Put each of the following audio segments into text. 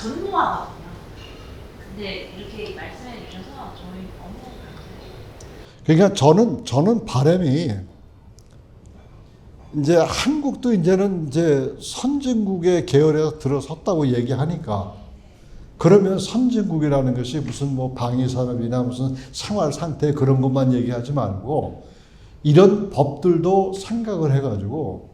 전무하거든요. 근데 이렇게 말씀해 주셔서 저희 너무 감사해요. 그러니까 저는 바람이 이제 한국도 이제는 이제 선진국의 계열에 들어섰다고 얘기하니까 그러면 선진국이라는 것이 무슨 뭐 방위산업이나 무슨 생활 상태 그런 것만 얘기하지 말고 이런 법들도 생각을 해가지고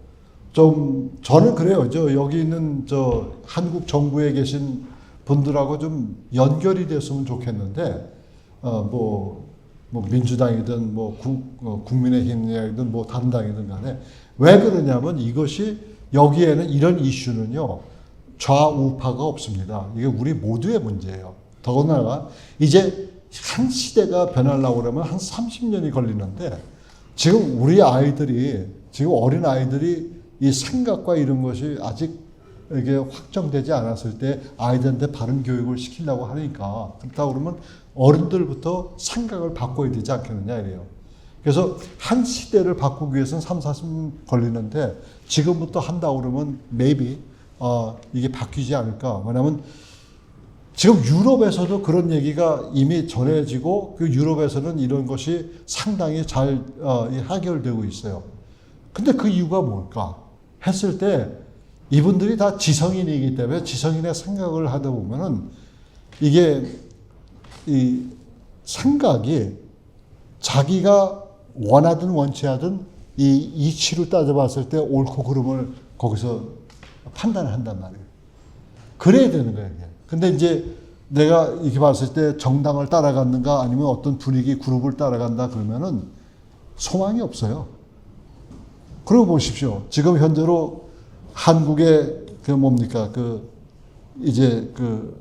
좀 저는 그래요. 저 여기 있는 저 한국 정부에 계신 분들하고 좀 연결이 됐으면 좋겠는데 뭐 민주당이든 뭐 국민의힘이든 뭐 다른 당이든 간에 왜 그러냐면 이것이 여기에는 이런 이슈는요 좌우파가 없습니다. 이게 우리 모두의 문제예요. 더군다나 이제 한 시대가 변하려고 그러면 한 30년이 걸리는데 지금 우리 아이들이 지금 어린 아이들이 이 생각과 이런 것이 아직 이게 확정되지 않았을 때 아이들한테 바른 교육을 시키려고 하니까 그렇다고 그러면 어른들부터 생각을 바꿔야 되지 않겠느냐 이래요. 그래서 한 시대를 바꾸기 위해서는 3, 40년 걸리는데 지금부터 한다고 그러면 maybe 이게 바뀌지 않을까. 왜냐하면 지금 유럽에서도 그런 얘기가 이미 전해지고 그 유럽에서는 이런 것이 상당히 잘 해결되고 있어요. 근데 그 이유가 뭘까 했을 때 이분들이 다 지성인이기 때문에 지성인의 생각을 하다 보면은 이게 이 생각이 자기가 원하든 원치 않든 이 이치로 따져봤을 때 옳고 그름을 거기서 판단을 한단 말이에요. 그래야 되는 거예요. 근데 이제 내가 이렇게 봤을 때 정당을 따라갔는가 아니면 어떤 분위기 그룹을 따라간다 그러면은 소망이 없어요. 그러고 보십시오. 지금 현재로 한국의 그 뭡니까 그 이제 그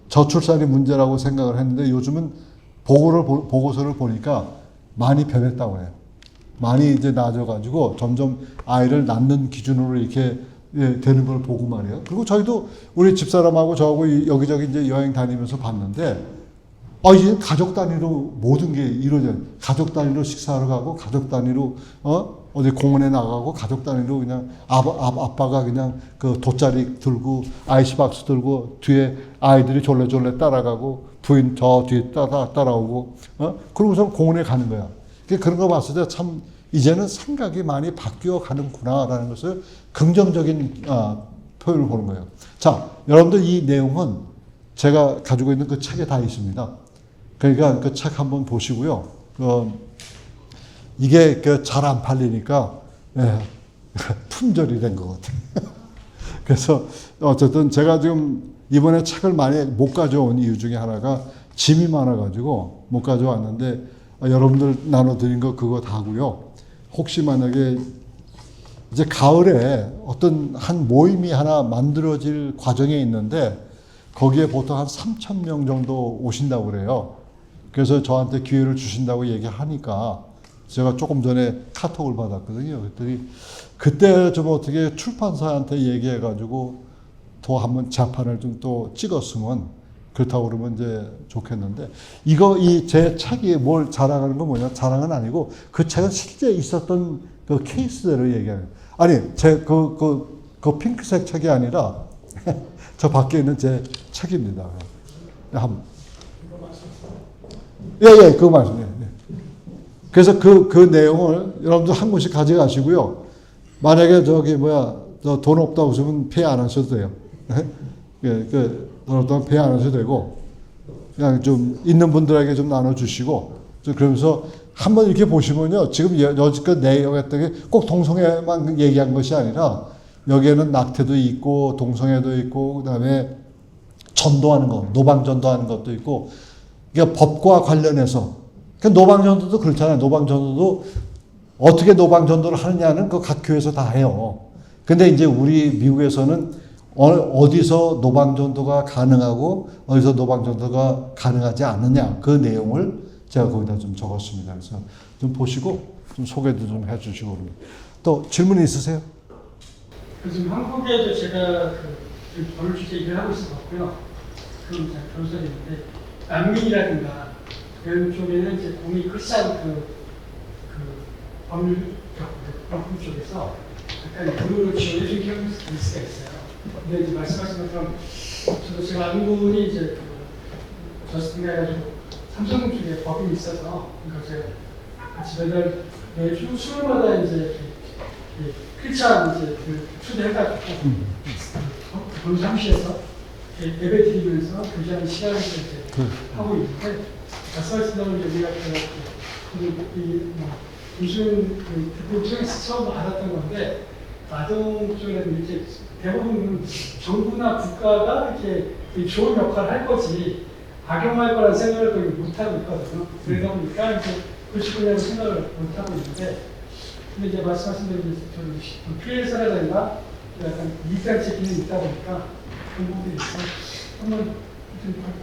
저출산이 문제라고 생각을 했는데 요즘은 보고서를 보니까 많이 변했다고 해요. 많이 이제 나아져가지고 점점 아이를 낳는 기준으로 이렇게 되는 걸 보고 말이에요. 그리고 저희도 우리 집사람하고 저하고 여기저기 이제 여행 다니면서 봤는데 이제 가족 단위로 모든 게 이루어져요. 가족 단위로 식사하러 가고 가족 단위로 어디 공원에 나가고 가족 단위로 그냥 아빠가 그냥 그 돗자리 들고 아이스박스 들고 뒤에 아이들이 졸래졸래 따라가고 부인 저 뒤에 따라오고 그러고서 공원에 가는 거야. 그런 거 봤을 때 참 이제는 생각이 많이 바뀌어 가는구나라는 것을 긍정적인 표현을 보는 거예요. 자, 여러분들 이 내용은 제가 가지고 있는 그 책에 다 있습니다. 그러니까 그 책 한번 보시고요. 이게 잘 안 팔리니까 품절이 된 것 같아요. 그래서 어쨌든 제가 지금 이번에 책을 많이 못 가져온 이유 중에 하나가 짐이 많아가지고 못 가져왔는데 여러분들 나눠드린 거 그거 다고요. 혹시 만약에 이제 가을에 어떤 한 모임이 하나 만들어질 과정에 있는데 거기에 보통 한 3,000명 정도 오신다고 그래요. 그래서 저한테 기회를 주신다고 얘기하니까 제가 조금 전에 카톡을 받았거든요. 그랬더니 그때 좀 어떻게 출판사한테 얘기해가지고 더 한번 자판을 좀 또 찍었으면 그렇다고 그러면 이제 좋겠는데 이 제 책이 뭘 자랑하는 건 뭐냐? 자랑은 아니고 그 책은 실제 있었던 그 케이스대로 얘기하는. 아니 그 핑크색 책이 아니라 저 밖에 있는 제 책입니다. 예, 그거 말씀이에요. 그래서 그 내용을 여러분들 한 권씩 가져가시고요. 만약에 저 돈 없다고 하시면 폐 안 하셔도 돼요. 돈 없다면 폐 안 하셔도 되고, 그냥 좀 있는 분들에게 좀 나눠주시고, 그러면서 한번 이렇게 보시면요. 지금 여지껏 내용했던 게 꼭 동성애만 얘기한 것이 아니라, 여기에는 낙태도 있고, 동성애도 있고, 그 다음에 전도하는 거, 노방 전도하는 것도 있고, 그러니까 법과 관련해서, 노방 전도도 그렇잖아요. 노방 전도도 어떻게 노방 전도를 하느냐는 그 각 교회에서 다 해요. 근데 이제 우리 미국에서는 어디서 노방 전도가 가능하고 어디서 노방 전도가 가능하지 않느냐 그 내용을 제가 거기다 좀 적었습니다. 그래서 좀 보시고 좀 소개도 좀 해주시고 그럽니다. 또 질문 있으세요? 지금 한국에도 제가 결혼 주제 일을 하고 있었고요. 그럼 제가 변호사인데 난민이라든가 그런 쪽에는 이제 공이 크지 않은 그 법률 쪽에서 약간 돈으로 지원해 준 경우가 있을 수가 있어요. 근데 이제 말씀하신 것처럼 저도 제가 아는 분이 이제 저스틴가 해가지고 삼성 쪽에 법인이 있어서 그러니까 제가 같이 매주 수요일마다 이제 크리스찬 이제 초대해가지고 본 사무실에서 예배 드리면서 교제하는 시간을 이제 하고 있는데 말씀하신 대로 우리가 무슨 대표 통해서 처음 알았던 건데 아동 쪽에는 이제 대부분 정부나 국가가 이렇게 좋은 역할을 할 거지 악용할 거라는 생각을 거의 못 하고 있거든요. 그러다 보니까 이제 그렇구나 생각을 못 하고 있는데 근데 이제 말씀하신 대로 저는 피해자라든가 약간 이익단체 기능이 있다 보니까 그런 부분이 있어요. 한번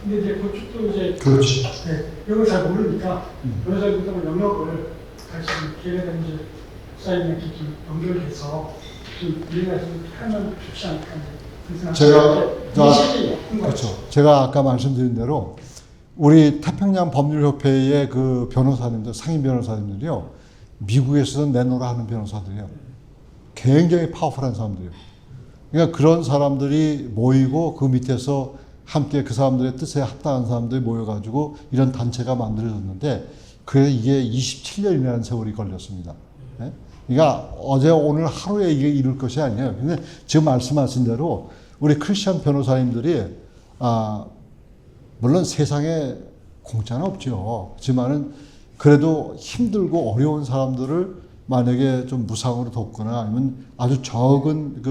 근데 이제 그쪽도 이제 그렇지. 네, 이런 걸 잘 모르니까 변호사님들 영역을 같이 기회가 되면 이제 목사님한테 좀 연결해서 좀 이해가 좀 하면 좋지 않을까 그렇죠. 제가 아까 말씀드린 대로 우리 태평양 법률협회의 그 변호사님들, 상임 변호사님들이요, 미국에서는 내노라 하는 변호사들이요, 굉장히 파워풀한 사람들이에요. 그러니까 그런 사람들이 모이고 그 밑에서 함께 그 사람들의 뜻에 합당한 사람들이 모여가지고 이런 단체가 만들어졌는데 그래서 이게 27년이라는 세월이 걸렸습니다. 네? 그러니까 어제 오늘 하루에 이게 이룰 것이 아니에요. 근데 지금 말씀하신 대로 우리 크리스천 변호사님들이 물론 세상에 공짜는 없죠. 그렇지만은 그래도 힘들고 어려운 사람들을 만약에 좀 무상으로 돕거나 아니면 아주 적은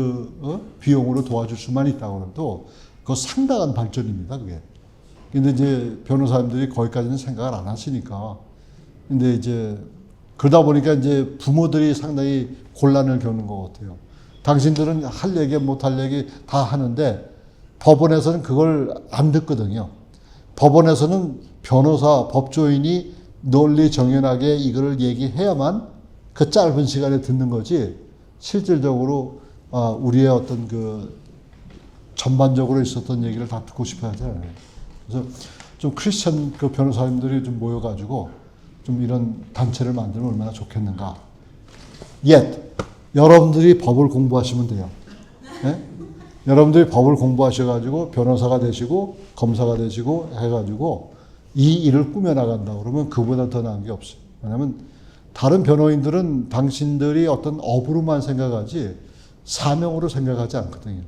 비용으로 도와줄 수만 있다고 해도 그거 상당한 발전입니다, 그게. 근데 이제 변호사님들이 거기까지는 생각을 안 하시니까. 근데 이제 그러다 보니까 이제 부모들이 상당히 곤란을 겪는 것 같아요. 당신들은 할 얘기 못 할 얘기 다 하는데 법원에서는 그걸 안 듣거든요. 법원에서는 변호사, 법조인이 논리 정연하게 이거를 얘기해야만 그 짧은 시간에 듣는 거지 실질적으로 우리의 어떤 전반적으로 있었던 얘기를 다 듣고 싶어 하지 않아요. 그래서 좀 크리스천 변호사님들이 좀 모여가지고 좀 이런 단체를 만들면 얼마나 좋겠는가. 여러분들이 법을 공부하시면 돼요. 네? 여러분들이 법을 공부하셔가지고 변호사가 되시고 검사가 되시고 해가지고 이 일을 꾸며나간다 그러면 그보다 더 나은 게 없어요. 왜냐하면 다른 변호인들은 당신들이 어떤 업으로만 생각하지 사명으로 생각하지 않거든요.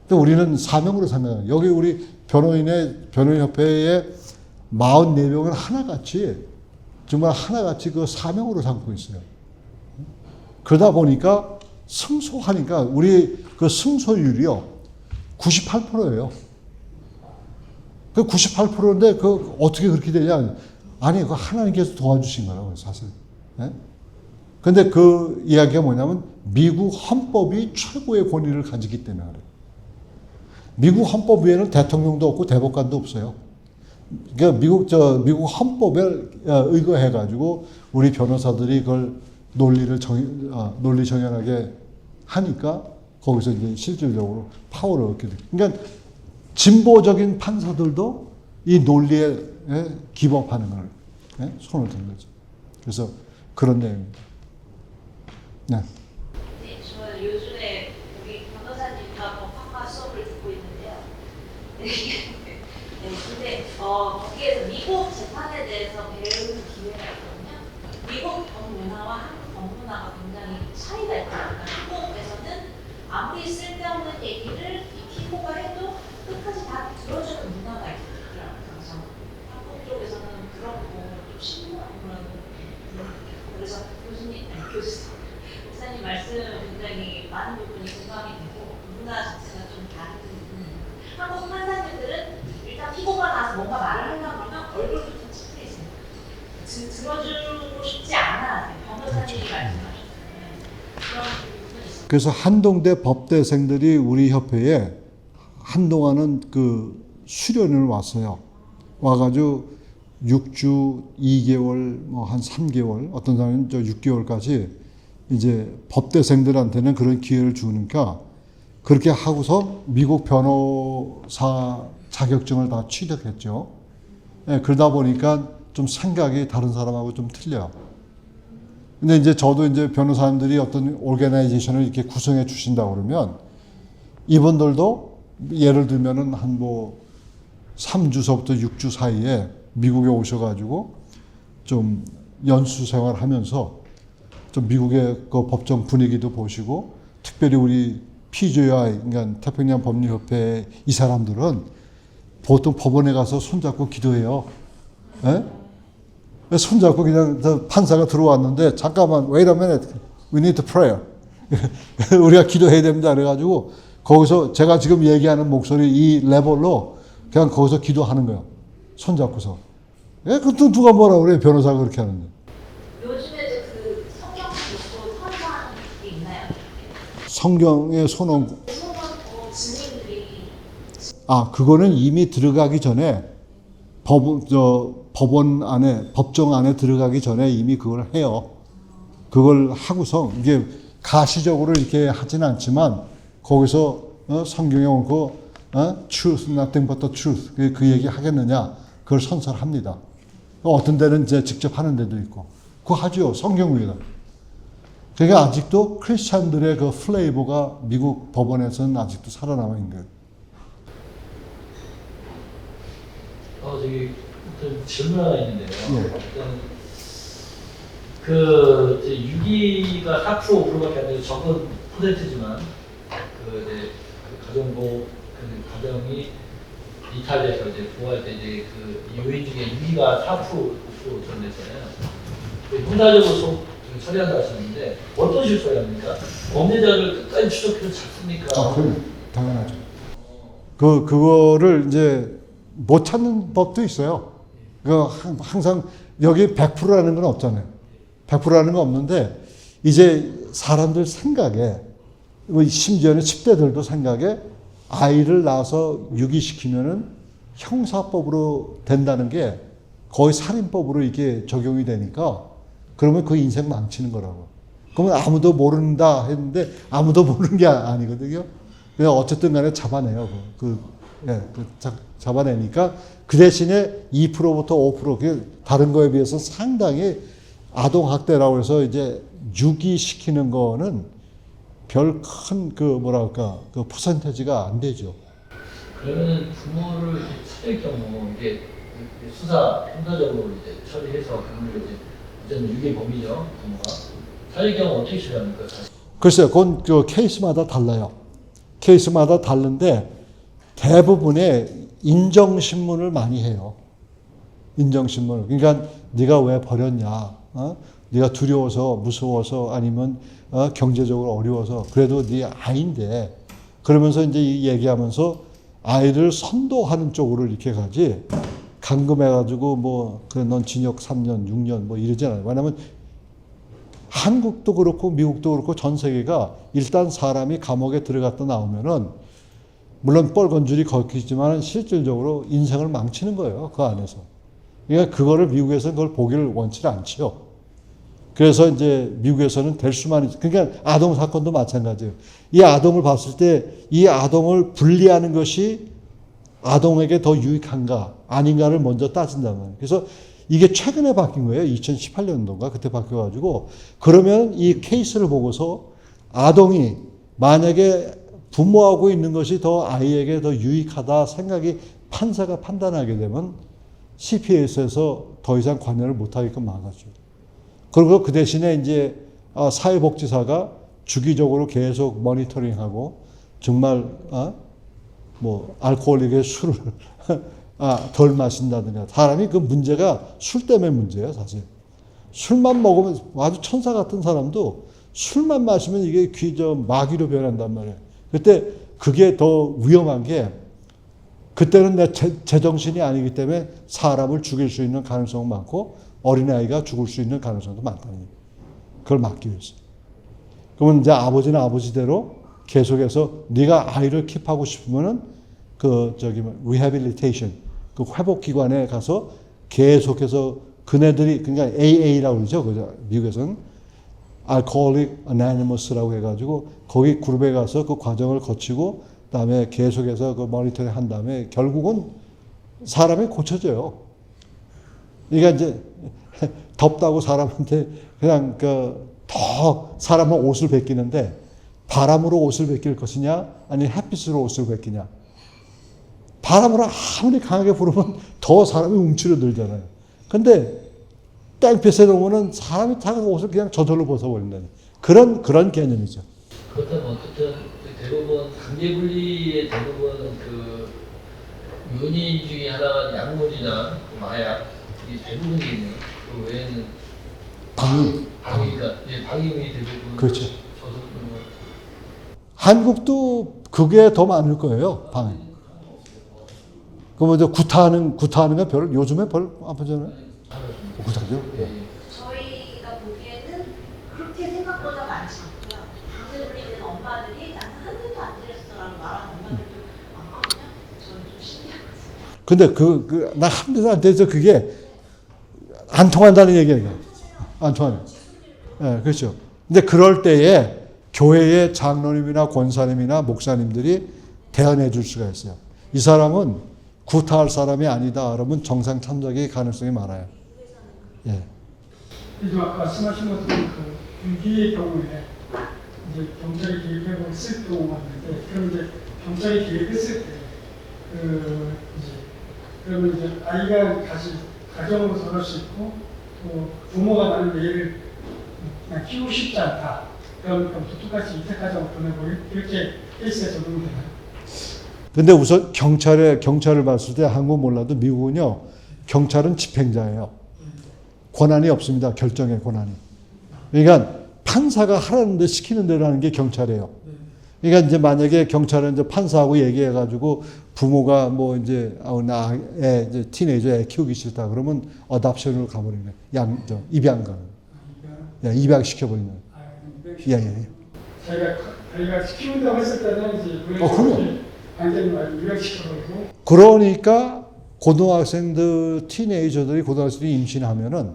근데 우리는 사명으로 생각해요. 여기 우리 변호인협회의 44명은 하나같이 정말 하나같이 그 사명으로 삼고 있어요. 그러다 보니까 승소하니까 우리 그 승소율이요 98%예요. 그 98%인데 그 어떻게 그렇게 되냐? 아니 그 하나님께서 도와주신 거라고요, 사실. 네? 근데 그 이야기가 뭐냐면 미국 헌법이 최고의 권위를 가지기 때문에 그래요. 미국 헌법 위에는 대통령도 없고 대법관도 없어요. 그러니까 미국 헌법에 의거해가지고 우리 변호사들이 그걸 논리 정연하게 하니까 거기서 이제 실질적으로 파워를 얻게 돼요. 그러니까 진보적인 판사들도 이 논리에 기법하는 걸 손을 든 거죠. 그래서 그런 내용입니다. 네. 네, 저는 요즘에 우리 변호사님과 법학과 수업을 듣고 있는데요. 근데 거기에서 미국 재판에 대해서 배우는 기회가 있거든요. 미국 법문화와 한국 법문화가 굉장히 차이가 있거든요. 한국에서는 아무리 쓸데없는 얘기를 이 피고가 해도 끝까지 다 들어주는 문화가 있더라고요. 그래서 한국 쪽에서는 그렇고 좀 신고한 그런 그래서 교수님 말씀 굉장히 많은 부분이 공감이 되고 문화 자체가 좀 다른 부분이에요. 한국 판사님들은 일단 피고가 나서 뭔가 말을 하려고 그러면 얼굴부터 찍혀 있어요. 들어주고 싶지 않아. 변호사님이 말씀하셨잖아요. 그런 부분이 있어요. 그래서 한동대 법대생들이 우리 협회에 한동안은 그 수련을 왔어요. 와가지고 6주, 2개월, 뭐 한 3개월, 어떤 사람은 6개월까지 이제 법대생들한테는 그런 기회를 주니까 그렇게 하고서 미국 변호사 자격증을 다 취득했죠. 네, 그러다 보니까 좀 생각이 다른 사람하고 좀 틀려요. 근데 이제 저도 이제 변호사님들이 어떤 오르게나이제이션을 이렇게 구성해 주신다고 그러면 이분들도 예를 들면은 한 뭐 3주서부터 6주 사이에 미국에 오셔가지고 좀 연수 생활하면서 좀 미국의 그 법정 분위기도 보시고 특별히 우리 PJI, 그러니까 태평양 법률협회 이 사람들은 보통 법원에 가서 손잡고 기도해요. 예? 손잡고 그냥 판사가 들어왔는데 잠깐만 wait a minute, we need to pray. 우리가 기도해야 됩니다. 그래가지고 거기서 제가 지금 얘기하는 목소리 이 레벨로 그냥 거기서 기도하는 거예요. 손잡고서. 예, 그것도 누가 뭐라 그래 변호사가 그렇게 하는데. 요즘에도 그 성경 읽고 선서하는 게 있나요? 성경에 손 얹고. 증인들이 그거는 이미 들어가기 전에 법원 안에 법정 안에 들어가기 전에 이미 그걸 해요. 그걸 하고서 이게 가시적으로 이렇게 하진 않지만 거기서 성경에 얹고 truth, nothing but the truth 그 얘기 하겠느냐 그걸 선서합니다. 어떤 데는 이제 직접 하는 데도 있고 그거 하죠. 성경 위에다. 그러니까 아직도 크리스찬들의 그 플레이버가 미국 법원에서는 아직도 살아남아 있는 거예요. 저기 좀 질문 하나 있는데요. 예. 일단 그 이제 6위가 4% 5%밖에 안 되고 적은 퍼센트지만 그 이제 그 가정부 그 가정이 이탈해서 이제 부활 때 이제 그 요인 중에 6위가 4% 5% 정도 됐잖아요. 형사적으로 처리한다 하셨는데 어떤 식으로 처리합니까? 범죄자를 끝까지 추적해서 잡습니까? 그럼 당연하죠. 그거를 이제 못 찾는 법도 있어요. 그 항상 여기 100%라는 건 없잖아요. 100%라는 건 없는데 이제 사람들 생각에 심지어는 10대들도 생각에 아이를 낳아서 유기시키면은 형사법으로 된다는 게 거의 살인법으로 이게 적용이 되니까 그러면 그 인생 망치는 거라고. 그러면 아무도 모른다 했는데 아무도 모르는 게 아니거든요. 그냥 어쨌든 간에 잡아내요. 잡아내니까 그 대신에 2%부터 5% 다른 거에 비해서 상당히 아동학대라고 해서 이제 유기시키는 거는 별 큰 그 퍼센테지가 안 되죠. 그러면은 부모를 찾을 경우 이게 수사 형사적으로 이제 처리해서 그걸 이제 어쨌든 유괴 범위죠 부모가 찾을 경우 어떻게 처리합니까? 글쎄요, 그건 그 케이스마다 달라요. 케이스마다 다른데 대부분의 인정신문을 많이 해요. 인정신문을. 그러니까 네가 왜 버렸냐? 네가 두려워서 무서워서 아니면 경제적으로 어려워서 그래도 네 아이인데 그러면서 이제 얘기하면서 아이를 선도하는 쪽으로 이렇게 가지 감금해가지고 뭐 그래 넌 징역 3년, 6년 뭐 이러지 않아요. 왜냐하면 한국도 그렇고 미국도 그렇고 전 세계가 일단 사람이 감옥에 들어갔다 나오면은 물론 뻘건 줄이 걷히지만 실질적으로 인생을 망치는 거예요. 그 안에서. 그러니까 그거를 미국에서는 그걸 보기를 원치 않지요. 그래서 이제 미국에서는 될 수만 있죠. 그러니까 아동 사건도 마찬가지예요. 이 아동을 봤을 때 이 아동을 분리하는 것이 아동에게 더 유익한가 아닌가를 먼저 따진단 말이에요. 그래서 이게 최근에 바뀐 거예요. 2018년도인가 그때 바뀌어가지고 그러면 이 케이스를 보고서 아동이 만약에 부모하고 있는 것이 더 아이에게 더 유익하다 생각이 판사가 판단하게 되면 CPS에서 더 이상 관여를 못하게끔 막아줘. 그리고 그 대신에 이제 사회복지사가 주기적으로 계속 모니터링하고 정말 뭐 알코올릭의 술을 덜 마신다든가 사람이 그 문제가 술 때문에 문제예요 사실. 술만 먹으면 아주 천사 같은 사람도 술만 마시면 이게 마귀로 변한단 말이에요. 그때 그게 더 위험한 게 그때는 내 제정신이 아니기 때문에 사람을 죽일 수 있는 가능성은 많고 어린아이가 죽을 수 있는 가능성도 많다는 얘기예요. 그걸 막기 위해서. 그러면 이제 아버지는 아버지대로 계속해서 네가 아이를 킵하고 싶으면은 rehabilitation 그 회복기관에 가서 계속해서 그네들이 그러니까 AA라고 그러죠. 그죠? 미국에서는 Alcoholic Anonymous라고 해가지고 거기 그룹에 가서 그 과정을 거치고 그다음에 계속해서 그 모니터링 한 다음에 결국은 사람이 고쳐져요. 그러니까 이제 덥다고 사람한테 그냥 더 사람은 옷을 벗기는데 바람으로 옷을 벗길 것이냐 아니면 햇빛으로 옷을 벗기냐. 바람으로 아무리 강하게 부르면 더 사람이 움츠러들잖아요. 근데 땡볕에 놓으면 사람이 다 옷을 그냥 저절로 벗어버린다는 그런 개념이죠. 그렇다면 어쨌든 대부분 강제분리의 대부분 그 요인 중에 하나가 약물이나 마약 이게 대부분이네요. 그 외에는 방위가 방위이 대부분 그렇죠. 저속노 한국도 그게 더 많을 거예요. 방위. 그 먼저 구타하는 건 별 요즘에 별 안 보잖아요. 구타죠. 저희가 보기에는 그렇게 생각보다 많지 않고요. 강제분리된 엄마들이 나는 한 대도 안 때렸어라고 말하는 엄마들도 많거든요. 저는 좀 신기하거든요. 근데 나 한 대도 안 돼서 그게 안 통한다는 얘기예요. 안 통하네. 예, 그렇죠. 근데 그럴 때에 교회의 장로님이나 권사님이나 목사님들이 대안해 줄 수가 있어요. 이 사람은 구타할 사람이 아니다. 그러면 정상 참작의 가능성이 많아요. 예. 그래서 아까 말씀하신 것처럼 그 위기의 경우에 이제 경찰이 개입하고 있을 경우가 있는데, 그럼 이제 경찰이 개입했을 때 그러면 이제 아이가 다시 가정으로 돌아올 수 있고 또 부모가 나는 얘를 그냥 키우고 싶지 않다. 그럼 똑같이 이태가정 보내고 이렇게 케이스가 적용이 되나요? 근데 우선 경찰을 봤을 때 한국 몰라도 미국은요, 경찰은 집행자예요. 권한이 없습니다. 결정의 권한이. 그러니까 판사가 하라는 데 시키는 대로 하는 게 경찰이에요. 그러니까 이제 만약에 경찰은 이제 판사하고 얘기해가지고 부모가 뭐 이제 이제 티네이저 애 키우기 싫다 그러면 어답션으로 가버리는 거예요. 입양 가는. 예, 입양 시켜버리는 거예요. 예. 자기가 시키는다고 했을 때는 이제 그럼요. 완전히 입양시켜버리고. 그러니까 고등학생들, 티네이저들이 고등학생들이 임신하면은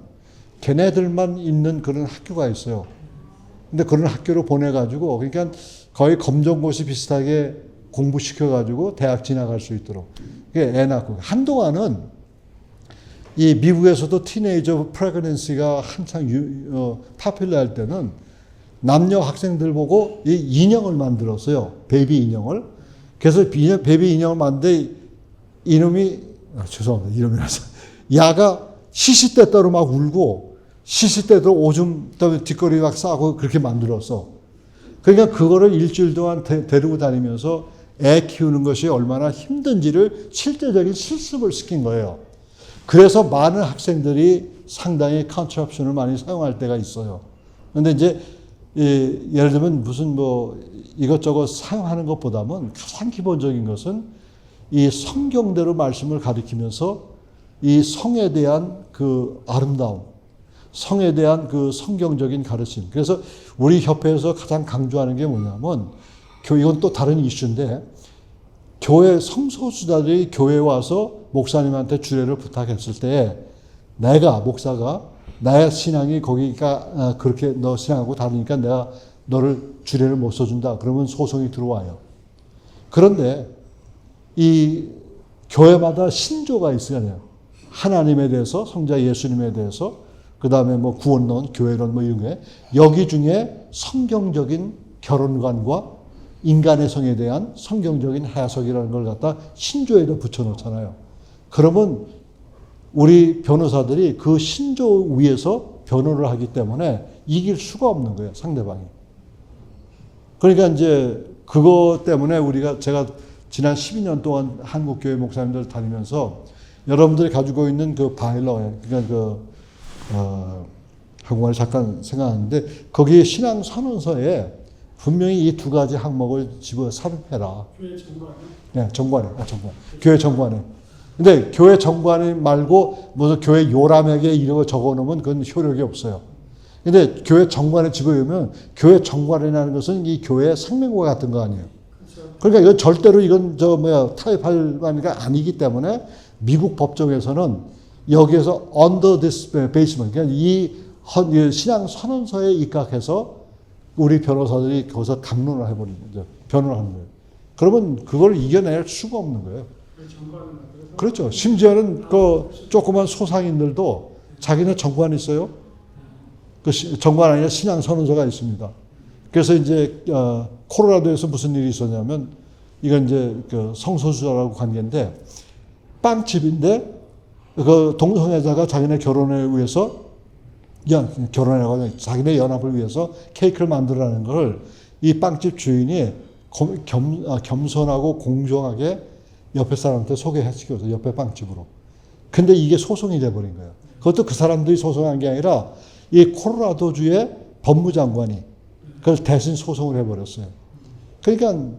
걔네들만 있는 그런 학교가 있어요. 근데 그런 학교로 보내가지고 그러니까 거의 검정고시 비슷하게 공부시켜가지고 대학 진학할 수 있도록 애 낳고 한동안은 이 미국에서도 티네이저 프레그넌시가 한창 파퓰러 할 때는 남녀 학생들 보고 이 인형을 만들었어요. 베이비 인형을. 그래서 베이비 인형을 만드는데 이놈이 죄송합니다. 이름이라서 야가 시시때때로 막 울고 시시때때로 오줌 뒷거리 막 싸고 그렇게 만들었어. 그러니까 그거를 일주일 동안 데리고 다니면서 애 키우는 것이 얼마나 힘든지를 실제적인 실습을 시킨 거예요. 그래서 많은 학생들이 상당히 컨트랩션을 많이 사용할 때가 있어요. 그런데 이제 예를 들면 무슨 뭐 이것저것 사용하는 것보다는 가장 기본적인 것은 이 성경대로 말씀을 가리키면서 이 성에 대한 그 아름다움, 성에 대한 그 성경적인 가르침. 그래서 우리 협회에서 가장 강조하는 게 뭐냐면, 이건 또 다른 이슈인데, 교회 성소수자들이 교회에 와서 목사님한테 주례를 부탁했을 때, 내가 목사가 나의 신앙이 거기가 그렇게 너 신앙하고 다르니까 내가 너를 주례를 못 써준다. 그러면 소송이 들어와요. 그런데 이 교회마다 신조가 있어야 돼요. 하나님에 대해서, 성자 예수님에 대해서, 그 다음에 뭐 구원론, 교회론 뭐 이런 게 여기 중에 성경적인 결혼관과 인간의 성에 대한 성경적인 해석이라는 걸 갖다 신조에다 붙여놓잖아요. 그러면 우리 변호사들이 그 신조 위에서 변호를 하기 때문에 이길 수가 없는 거예요, 상대방이. 그러니까 이제 그거 때문에 제가 지난 12년 동안 한국교회 목사님들 다니면서 여러분들이 가지고 있는 그 바일러, 그러니까 한국말 잠깐 생각하는데 거기에 신앙 선언서에 분명히 이 두 가지 항목을 집어 삽입해라. 교회 정관에. 네, 정관에. 교회 정관에. 근데 교회 정관에 말고 무슨 교회 요람에게 이런 거 적어 놓으면 그건 효력이 없어요. 근데 교회 정관에 집어넣으면 교회 정관이라는 것은 이 교회의 생명과 같은 거 아니에요. 그러니까 이건 절대로 타협할 바가 아니기 때문에 미국 법정에서는 여기에서 under this basement, 그러니까 이 신앙 선언서에 입각해서 우리 변호사들이 거기서 담론을 해버리는 거죠. 변호를 하는 거예요. 그러면 그걸 이겨낼 수가 없는 거예요. 그렇죠. 심지어는 그 조그만 소상인들도 자기는 정관이 있어요. 정관 아니라 신앙 선언서가 있습니다. 그래서 이제 콜로라도에서 무슨 일이 있었냐면 이건 이제 그 성소수자라고 관계인데 빵집인데 그 동성애자가 자기네 결혼을 위해서 자기네 연합을 위해서 케이크를 만들어라는 걸 이 빵집 주인이 겸손하고 공정하게 옆에 사람한테 소개해주고서 옆에 빵집으로. 근데 이게 소송이 돼버린 거예요. 그것도 그 사람들이 소송한 게 아니라 이 콜로라도주의 법무장관이 그걸 대신 소송을 해버렸어요. 그러니까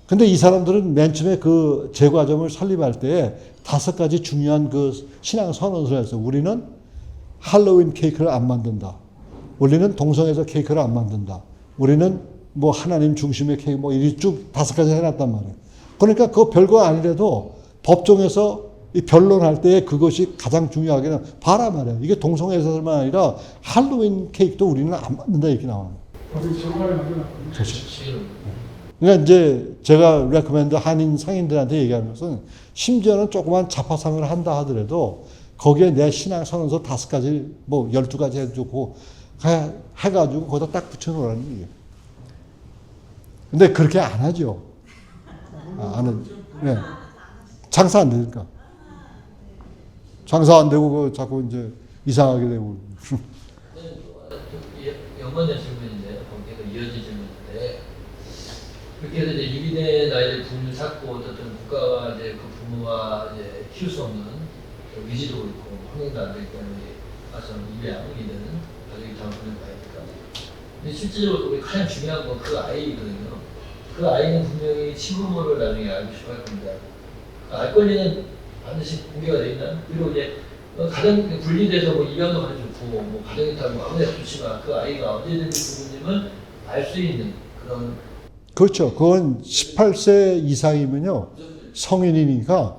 근데 이 사람들은 맨 처음에 그 제과점을 설립할 때에 5가지 중요한 그 신앙 선언서를 했어요. 우리는 할로윈 케이크를 안 만든다. 우리는 동성애자 케이크를 안 만든다. 우리는 뭐 하나님 중심의 케이크 뭐 이리 쭉 5가지 해놨단 말이에요. 그러니까 그거 별거 아니래도 법정에서 이 변론할 때 그것이 가장 중요하게는 봐라 말이에요. 이게 동성애자들만 아니라 할로윈 케이크도 우리는 안 만든다 이렇게 나와요. 거기 정말 만들어놨거든요. 그렇죠. 그러니까 이제 제가 레코멘드 한인 상인들한테 얘기하는 것은 심지어는 조그만 자파상을 한다 하더라도 거기에 내 신앙 선언서 5가지 뭐 12가지 해주고 해가지고 거기다 딱 붙여놓으라는 얘기예요. 근데 그렇게 안 하죠. 안 하죠. 네. 장사 안 되니까. 장사 안 되고 그 자꾸 이제 이상하게 되고. 연관된 질문인데요. 거기서 이어진 질문인데 그렇게 해서 이제 유기된 아이들 부모를 찾고 어쨌든 국가가 이제 그 부모가 이제 키울 수 없는 위지도 있고 환경도 안 되기 때문에 아참 입양이든 가족이 잘못하는 거니까. 근데 실제로 우리 가장 중요한 건 그 아이거든요. 그 아이는 분명히 친부모를 나중에 알고 싶어 할 겁니다. 알 권리는 반드시 공개가 되어 있나요? 그리고 이제 가정 분리돼서 뭐 입양도 가장 좋고 뭐 가정이 다 뭐 아무데나 좋지만 그 아이가 언제든지 부모님을 알 수 있는 그런. 그렇죠. 그건 18세 이상이면요 성인이니까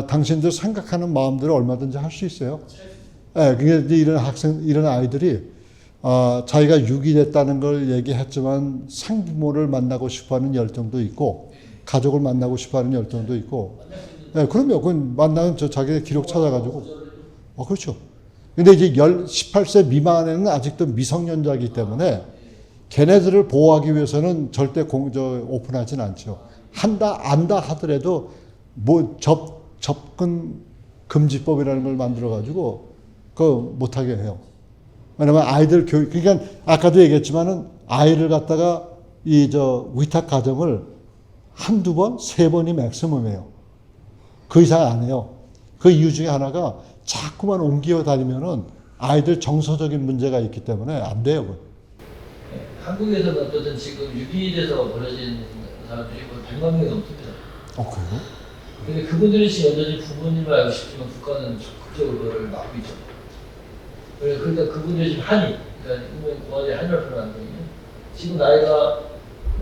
당신들 생각하는 마음대로 얼마든지 할 수 있어요. 예, 그게 이런 아이들이 자기가 유기됐다는 걸 얘기했지만 상부모를 만나고 싶어하는 열정도 있고 가족을 만나고 싶어하는 열정도 있고. 네, 그럼요. 그건 만나면 자기 기록 찾아가지고. 그렇죠. 근데 이제 18세 미만에는 아직도 미성년자이기 때문에 걔네들을 보호하기 위해서는 절대 오픈하진 않죠. 안다 하더라도 뭐 접근 금지법이라는 걸 만들어가지고 그거 못하게 해요. 왜냐면 아이들 교육, 그러니까 아까도 얘기했지만은 아이를 갖다가 위탁 가정을 1-2번, 3번이 맥시멈이에요. 그 이상 안 해요. 그 이유 중에 하나가 자꾸만 옮겨 다니면은 아이들 정서적인 문제가 있기 때문에 안 돼요. 네, 한국에서는 어쨌든 지금 유기돼서 벌어진 사람들이 거의 100만 명이 넘습니다. 그래요? 근데 그분들이 지금 여전히 부모님을 알고 싶지만 국가는 적극적으로 그걸 막고 있죠. 그러니까 그분들이 지금 그러니까 공화대 한혈표를 하거든요. 지금 나이가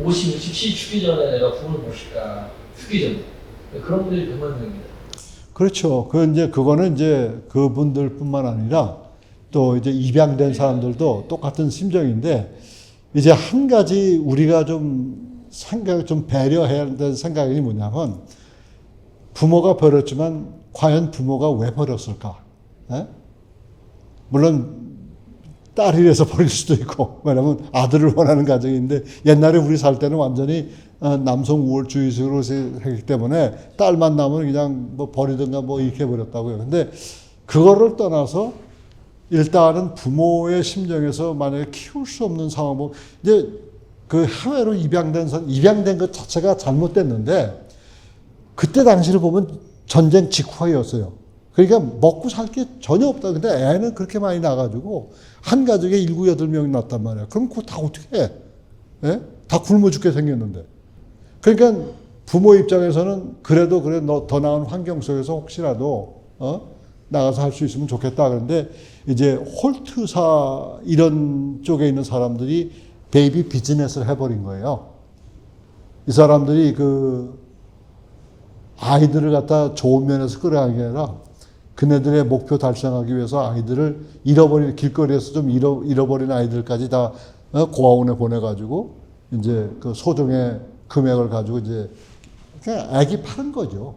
50, 60, 70 죽기 전에 내가 부모를 보고 싶다. 죽기 전에. 그런 분들이 100만 명입니다. 그렇죠. 그거는 이제 그분들뿐만 아니라 또 이제 입양된 사람들도 똑같은 심정인데 이제 한 가지 우리가 좀 배려해야 되는 생각이 뭐냐면 부모가 버렸지만 과연 부모가 왜 버렸을까? 에? 물론 딸이라서 버릴 수도 있고 왜냐면 아들을 원하는 가정인데 옛날에 우리 살 때는 완전히 남성 우월주의식으로 했기 때문에 딸만 나면 그냥 뭐 버리든가 뭐 이렇게 해버렸다고요. 근데 그거를 떠나서 일단은 부모의 심정에서 만약에 키울 수 없는 상황, 이제 그 해외로 입양된 것 자체가 잘못됐는데 그때 당시를 보면 전쟁 직후였어요. 그러니까 먹고 살 게 전혀 없다. 근데 애는 그렇게 많이 나가지고 한 가족에 7, 8명이 났단 말이야. 그럼 그거 다 어떻게 해? 예? 다 굶어 죽게 생겼는데. 그러니까 부모 입장에서는 그래도 더 나은 환경 속에서 혹시라도 나가서 할 수 있으면 좋겠다. 그런데 이제 홀트사 이런 쪽에 있는 사람들이 베이비 비즈니스를 해버린 거예요. 이 사람들이 그 아이들을 갖다 좋은 면에서 끌어가는 게 아니라 그네들의 목표 달성하기 위해서 아이들을 길거리에서 좀 잃어버린 아이들까지 다 고아원에 보내가지고 이제 그 소정의 금액을 가지고 이제 그냥 애기 파는 거죠.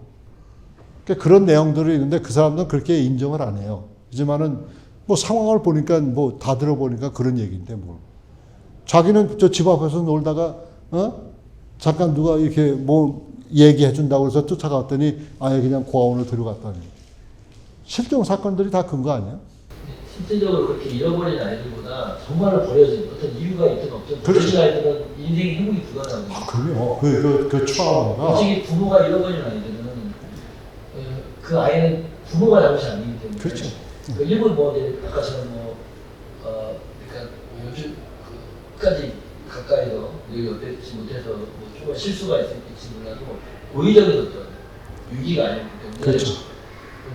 그러니까 그런 내용들이 있는데 그 사람들은 그렇게 인정을 안 해요. 하지만은 뭐 상황을 보니까 뭐 다 들어보니까 그런 얘기인데 뭐. 자기는 저 집 앞에서 놀다가 잠깐 누가 이렇게 뭐 얘기해 준다고 해서 쫓아갔더니 아예 그냥 고아원으로 들어갔다니. 실종 사건들이 다 근거 아니야? 실질적으로 그렇게 잃어버린 아이들보다 정말로 버려진 어떤 이유가 있든 없든 버려진 아이들은 인생의 행복이 불가능하거든요. 그래요. 그 트라우마가. 솔직히 부모가 잃어버린 아이들은 그 아이는 부모가 잘못이 아니기 때문에 그렇죠. 일본 뭐 이제 아까처럼 그러니까 뭐 요즘 끝까지 가까이서 여기 어땠지 못해서 뭐 조금 실수가 있을지 몰라도 고의적인 어떤 유기가 아니기 때문에 그렇죠.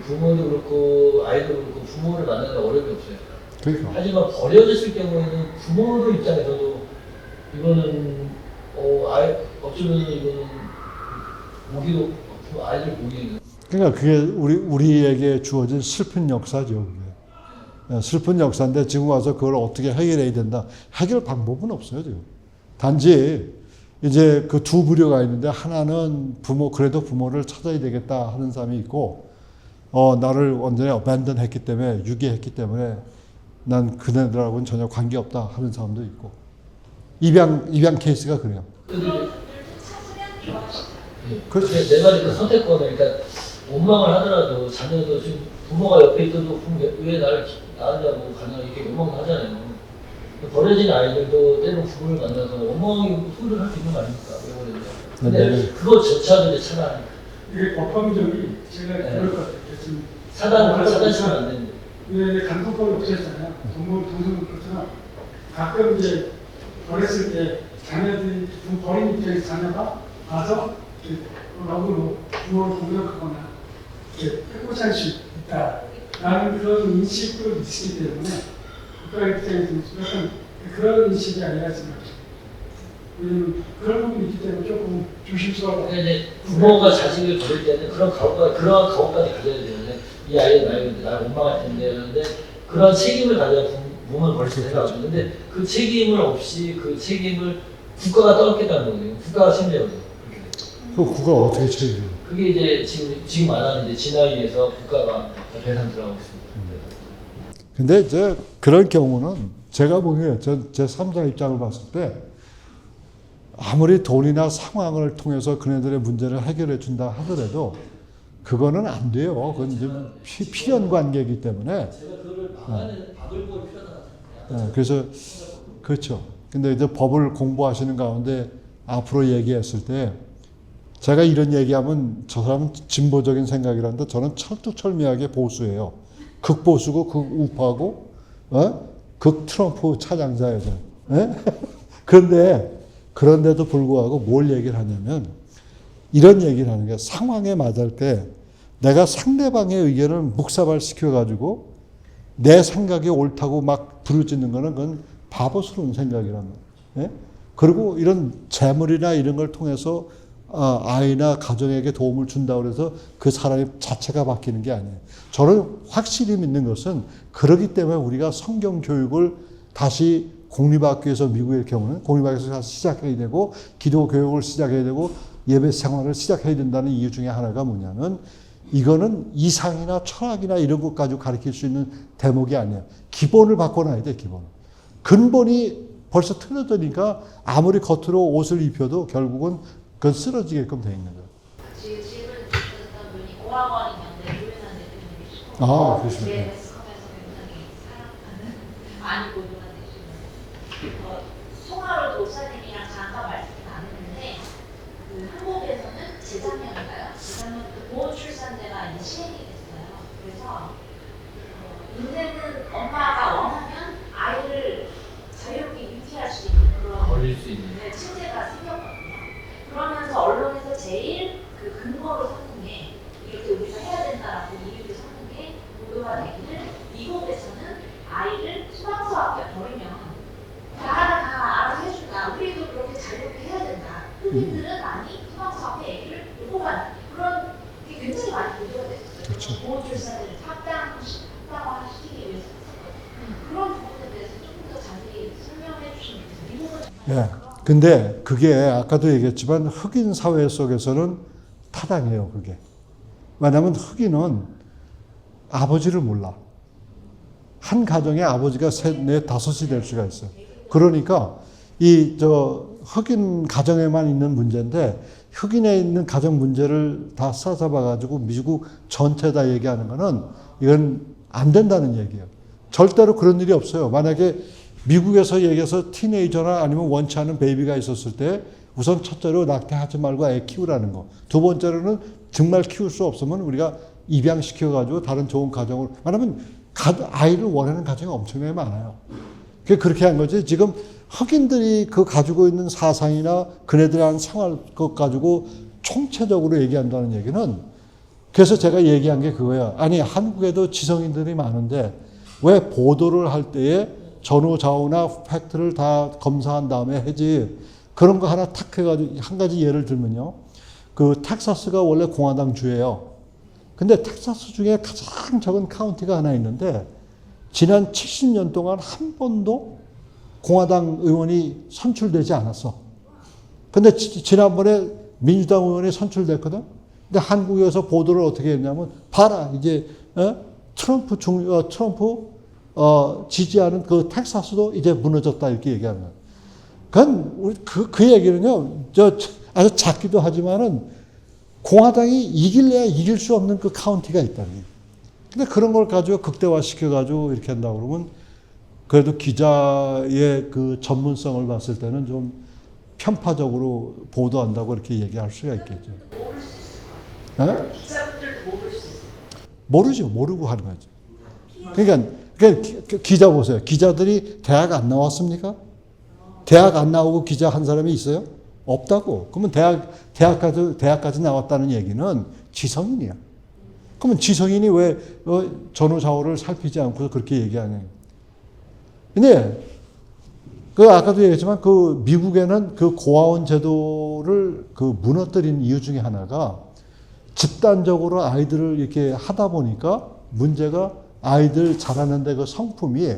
부모도 그렇고 아이도 그렇고 부모를 만나는 어려움이 없어요. 그러니까. 하지만 버려졌을 경우에는 부모도 입장에서도 이거는 어쩌면 이거는 모기도 아이들 모기는 그러니까 그게 우리에게 주어진 슬픈 역사죠. 그게. 슬픈 역사인데 지금 와서 그걸 어떻게 해결해야 된다. 해결 방법은 없어요 지금. 단지 이제 그 두 부류가 있는데 하나는 그래도 부모를 찾아야 되겠다 하는 사람이 있고 나를 완전히 abandon 했기 때문에 유기했기 때문에 난 그네들하고는 전혀 관계없다 하는 사람도 있고 입양 케이스가 그래요. 그런 분들도 찾으면 좋아하시죠. 그렇죠. 내 말이 그 선택권을 그러니까 원망을 하더라도 자녀도 지금 부모가 옆에 있어도 왜 나를 낳으려고 가냐 이렇게 원망을 하잖아요. 버려진 아이들도 때로 부모를 만나서 원망이 소리를 할 수 있는 거 아닙니까? 왜 버렸냐. 근데 그거조차도 이제 차단하니까. 이게 법범적이 제가 그럴 것 같아요. 지금 차단시키면 안 되는데. 왜 간통법이 없어졌잖아요. 동성은 그렇지만 가끔 이제 버렸을 때 자녀들이 버린 입장에서 자녀가 와서 러브로 부모를 공격하거나 해코지할 수 있다라는 그런 인식도 있기 때문에 국가 입장에서 약간 그런 인식이 아니라지만 그런 부분이 있기 때문에 조금 조심스러워. 그러니까 이제 부모가 자식을 버릴 때는 그러한 각오까지 가져야 되는데 이 아이는 나를 원망할 텐데 그런데 그런 책임을 가져야 부모는 버릴 수 있다고 하는데 그 책임을 없이 그 책임을 국가가 떠안겠다는 거거든요. 국가가 책임져요. 그 국가가 어떻게 책임져요? 그게 이제 지금 말하는 이제 진화위에서 국가가 배상 들어가고 있습니다. 근데 이제 그런 경우는 제가 보기에 제 3자 입장을 봤을 때 아무리 돈이나 상황을 통해서 그네들의 문제를 해결해 준다 하더라도 그거는 안 돼요. 그건 이제 필연 관계이기 때문에. 제가 그거를 막을 볼 필요가 네, 그래서 그렇죠. 근데 이제 법을 공부하시는 가운데 앞으로 얘기했을 때 제가 이런 얘기하면 저 사람은 진보적인 생각이라는데 저는 철두철미하게 보수예요. 극보수고 극우파고 극트럼프 차장자예요. 그런데도 불구하고 뭘 얘기를 하냐면 이런 얘기를 하는 게 상황에 맞을 때 내가 상대방의 의견을 묵사발시켜가지고 내 생각이 옳다고 막 부르짖는 거는 그건 바보스러운 생각이란 말이에요. 그리고 이런 재물이나 이런 걸 통해서 아이나 가정에게 도움을 준다고 해서 그 사람의 자체가 바뀌는 게 아니에요. 저는 확실히 믿는 것은 그렇기 때문에 우리가 성경 교육을 다시 공립학교에서 미국의 경우는 공립학교에서 시작해야 되고 기도 교육을 시작해야 되고 예배 생활을 시작해야 된다는 이유 중에 하나가 뭐냐면 이거는 이상이나 철학이나 이런 것 가지고 가르칠 수 있는 대목이 아니에요. 기본을 바꿔놔야 돼, 기본. 근본이 벌써 틀어지니까 아무리 겉으로 옷을 입혀도 결국은 그건 쓰러지게끔 돼 있는 거예요. 지금 질문 주셨던 분이 고학원이 연대 조윤한 대표님이시고 그러시군요. 네, 매스컴에서 굉장히 사랑하는 많이 보도가 되시는 송하로 목사님이랑 잠깐 말씀 나눴는데 그 한국에서는 재작년부터 보호출산제가 이제 시행이 됐어요. 그래서 이제는 엄마가 원하면 아이를 자유롭게 유지할 수 있는 그런 걸릴 수 있는. 침대가 생겼거든요. 그러면서 언론에서 제일 그 근거로 삼는 게 이렇게 우리가 해야 된다라고 이유를 삼는 게 보도가 되기를 미국에서는 아이를 소방서 앞에 버리면 다 알아서 해준다. 우리도 그렇게 자유롭게 해야 된다. 흑인들은 많이 소방서 앞에 애기를 보관한다. 그런 게 굉장히 많이 보도가 됐었어요. 그렇죠. 보호출산제를 합당화시키기 위해서 그런 부분에 대해서 조금 더 자세히 설명해 주시면 좋겠어요. 미국은 정말 근데 그게 아까도 얘기했지만 흑인 사회 속에서는 타당해요, 그게. 왜냐하면 흑인은 아버지를 몰라. 한 가정에 아버지가 셋, 넷, 다섯이 될 수가 있어요. 그러니까 흑인 가정에만 있는 문제인데 흑인에 있는 가정 문제를 다 싸잡아가지고 미국 전체다 얘기하는 거는 이건 안 된다는 얘기예요. 절대로 그런 일이 없어요. 만약에 미국에서 얘기해서 티네이저나 아니면 원치 않은 베이비가 있었을 때 우선 첫째로 낙태하지 말고 애 키우라는 거. 두 번째로는 정말 키울 수 없으면 우리가 입양시켜가지고 다른 좋은 가정으로. 왜냐하면 아이를 원하는 가정이 엄청나게 많아요. 그렇게 한 거지. 지금 흑인들이 그 가지고 있는 사상이나 그네들이 하는 생활 것 가지고 총체적으로 얘기한다는 얘기는 그래서 제가 얘기한 게 그거야. 아니 한국에도 지성인들이 많은데 왜 보도를 할 때에 전후 좌우나 팩트를 다 검사한 다음에 해지. 그런 거 하나 탁 해가지고 한 가지 예를 들면요. 그 텍사스가 원래 공화당 주예요. 근데 텍사스 중에 가장 적은 카운티가 하나 있는데 지난 70년 동안 한 번도 공화당 의원이 선출되지 않았어. 근데 지난번에 민주당 의원이 선출됐거든. 근데 한국에서 보도를 어떻게 했냐면 봐라 이제 트럼프 지지하는 그 텍사스도 이제 무너졌다 이렇게 얘기하는 거예요. 그 얘기는요, 아주 작기도 하지만은 공화당이 이길래야 이길 수 없는 그 카운티가 있다는 거예요. 근데 그런 걸 가지고 극대화시켜가지고 이렇게 한다고 그러면 그래도 기자의 그 전문성을 봤을 때는 좀 편파적으로 보도한다고 이렇게 얘기할 수가 있겠죠. 기자분들도 모를 수 있어요. 모르죠. 모르고 하는 거죠. 그러니까 기자 보세요. 기자들이 대학 안 나왔습니까? 대학 안 나오고 기자 한 사람이 있어요? 없다고. 그러면 대학까지 나왔다는 얘기는 지성인이야. 그러면 지성인이 왜 전후 좌우를 살피지 않고 그렇게 얘기하냐. 근데 아까도 얘기했지만 그 미국에는 그 고아원 제도를 그 무너뜨린 이유 중에 하나가 집단적으로 아이들을 이렇게 하다 보니까 문제가 아이들 자라는데 그 성품이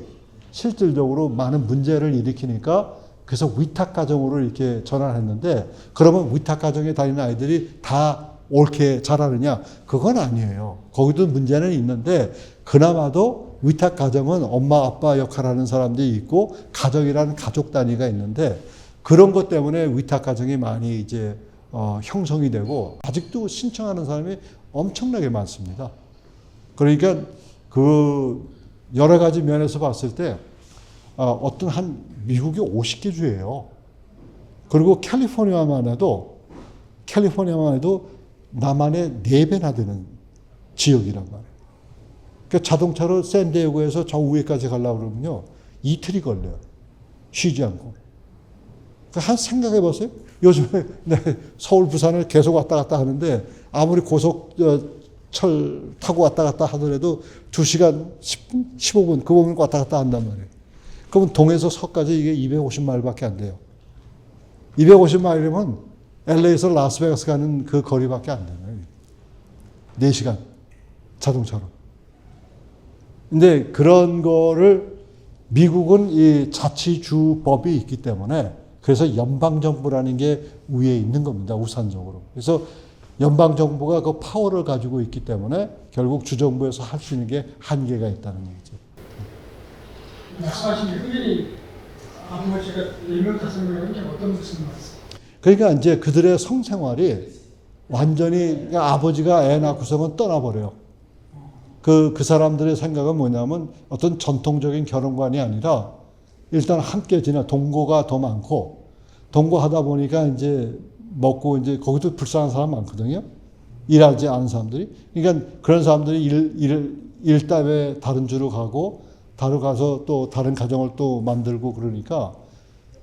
실질적으로 많은 문제를 일으키니까 그래서 위탁가정으로 이렇게 전환했는데 그러면 위탁가정에 다니는 아이들이 다 옳게 자라느냐? 그건 아니에요. 거기도 문제는 있는데 그나마도 위탁가정은 엄마 아빠 역할하는 사람들이 있고 가정이라는 가족 단위가 있는데 그런 것 때문에 위탁가정이 많이 이제 형성이 되고 아직도 신청하는 사람이 엄청나게 많습니다. 그러니까 그 여러 가지 면에서 봤을 때 어떤 한 미국이 50개 주예요. 그리고 캘리포니아만 해도 남한의 4배나 되는 지역이란 말이에요. 그러니까 자동차로 샌디에고에서 저 위에까지 가려고 그러면요. 이틀이 걸려요. 쉬지 않고. 그러니까 한 생각해 보세요. 요즘에 서울, 부산을 계속 왔다 갔다 하는데 아무리 고속철 타고 왔다 갔다 하더라도 2시간 10분, 15분 그 부분 왔다 갔다 한단 말이에요. 그러면 동에서 서까지 이게 250마일밖에 안 돼요. 250마일이면 LA에서 라스베가스 가는 그 거리밖에 안 되는 거예요. 4시간 자동차로. 근데 그런 거를 미국은 이 자치주법이 있기 때문에 그래서 연방정부라는 게 위에 있는 겁니다. 우선적으로. 그래서 연방정부가 그 파워를 가지고 있기 때문에 결국 주정부에서 할 수 있는 게 한계가 있다는 얘기죠. 말씀하신 게 흑인이 아버지가 4명, 5명이라는 게 어떤 무슨 말씀? 그러니까 이제 그들의 성생활이 완전히 아버지가 애 낳고서는 떠나버려요. 그 사람들의 생각은 뭐냐면 어떤 전통적인 결혼관이 아니라 일단 함께 동거가 더 많고 동거하다 보니까 이제 먹고 이제 거기도 불쌍한 사람 많거든요. 일하지 않은 사람들이. 그러니까 그런 사람들이 일 때문에 다른 주로 가고 다른 가서 또 다른 가정을 또 만들고 그러니까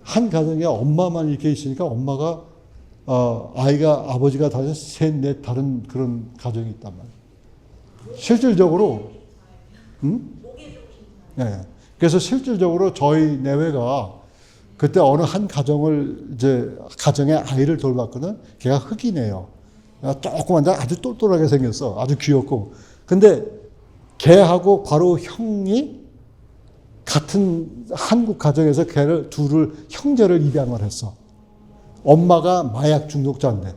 한 가정에 엄마만 이렇게 있으니까 엄마가 아버지가 다른 셋, 넷 다른 그런 가정이 있단 말이에요. 실질적으로 네. 그래서 실질적으로 저희 내외가 그때 어느 한 가정을 이제 가정에 아이를 돌봤거든. 걔가 흑인이에요. 조그만데 아주 똘똘하게 생겼어. 아주 귀엽고. 근데 걔하고 바로 형이 같은 한국 가정에서 걔를 둘을 형제를 입양을 했어. 엄마가 마약 중독자인데.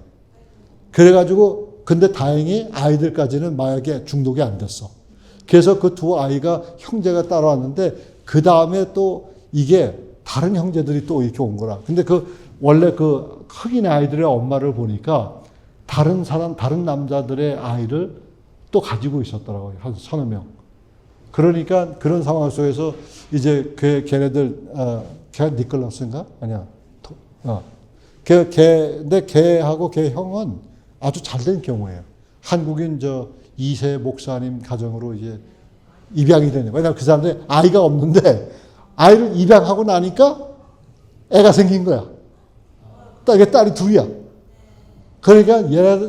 그래가지고 근데 다행히 아이들까지는 마약에 중독이 안 됐어. 그래서 그 두 아이가 형제가 따라왔는데 그 다음에 또 이게 다른 형제들이 또 이렇게 온 거라. 근데 그 원래 그 흑인 아이들의 엄마를 보니까 다른 남자들의 아이를 또 가지고 있었더라고요. 한 서너 명. 그러니까 그런 상황 속에서 이제 걔네들, 걔가 니콜라스인가? 아니야. 근데 걔하고 걔 형은 아주 잘된 경우예요. 한국인 2세 목사님 가정으로 이제 입양이 되는 거예요. 왜냐하면 그 사람들이 아이가 없는데 아이를 입양하고 나니까 애가 생긴 거야. 딸이 둘이야. 그러니까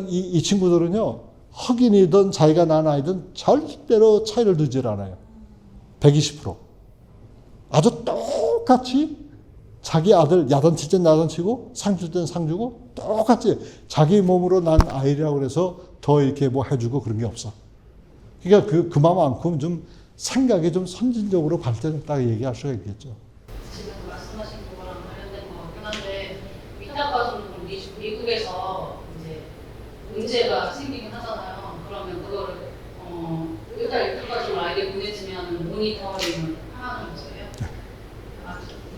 이 친구들은요, 흑인이든 자기가 낳은 아이든 절대로 차이를 두질 않아요. 120%. 아주 똑같이 자기 아들 야단칠 땐 야단치고 상줄 땐 상주고 똑같이 자기 몸으로 난 아이라고 해서 더 이렇게 뭐 해주고 그런 게 없어. 그러니까 그만큼 좀 생각이 좀 선진적으로 발전했다고 얘기할 수가 있겠죠. 지금 말씀하신 거랑 관련된 거 같긴 한데 위탁 가정은 미국에서 이제 문제가 생기긴 하잖아요. 그러면 그거를 일단 위탁 가정을 아이를 보내주면 모니터링을 하는 거예요.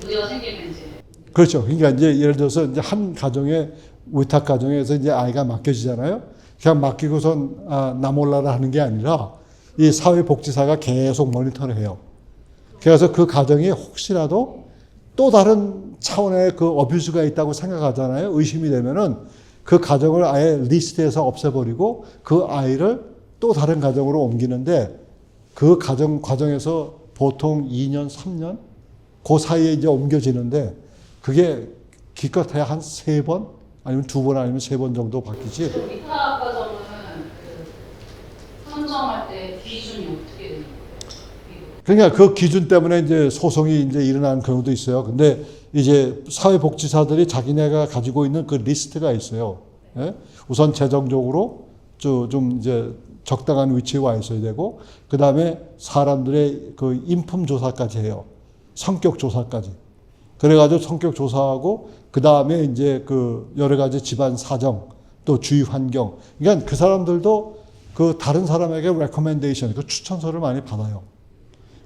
문제가 생기면 이제 그렇죠. 그러니까 이제 예를 들어서 이제 한 가정에 위탁 가정에서 이제 아이가 맡겨지잖아요. 그냥 맡기고선 나 몰라라 하는 게 아니라 이 사회복지사가 계속 모니터를 해요. 그래서 그 가정이 혹시라도 또 다른 차원의 그 어뷰즈가 있다고 생각하잖아요. 의심이 되면은 그 가정을 아예 리스트에서 없애버리고 그 아이를 또 다른 가정으로 옮기는데 그 과정에서 보통 2년, 3년 그 사이에 이제 옮겨지는데 그게 기껏해야 한 3번 아니면 2번 아니면 3번 정도 바뀌지. 위탁 가정은 선정할 때 기준이 어떻게 되는 거예요? 그러니까 그 기준 때문에 이제 소송이 이제 일어나는 경우도 있어요. 근데 이제 사회복지사들이 자기네가 가지고 있는 그 리스트가 있어요. 예? 우선 재정적으로 좀 이제 적당한 위치에 와 있어야 되고, 그 다음에 사람들의 그 인품 조사까지 해요. 성격 조사까지. 그래가지고 성격 조사하고, 그 다음에 이제 그 여러 가지 집안 사정, 또 주위 환경. 그러니까 그 사람들도 그 다른 사람에게 레코멘데이션, 그 추천서를 많이 받아요.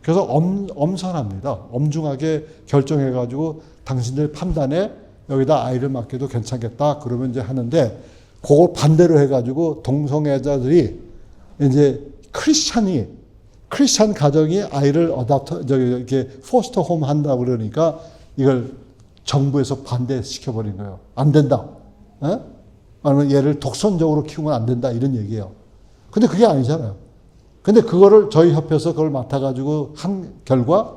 그래서 엄선합니다. 엄중하게 결정해가지고 당신들 판단에 여기다 아이를 맡겨도 괜찮겠다. 그러면 이제 하는데, 그걸 반대로 해가지고 동성애자들이 이제 크리스찬 가정이 아이를 이렇게 포스터 홈 한다 그러니까 이걸 정부에서 반대시켜버린 거예요. 안 된다. 아니면 얘를 독선적으로 키우면 안 된다. 이런 얘기예요. 근데 그게 아니잖아요. 근데 그거를 저희 협회에서 그걸 맡아가지고 한 결과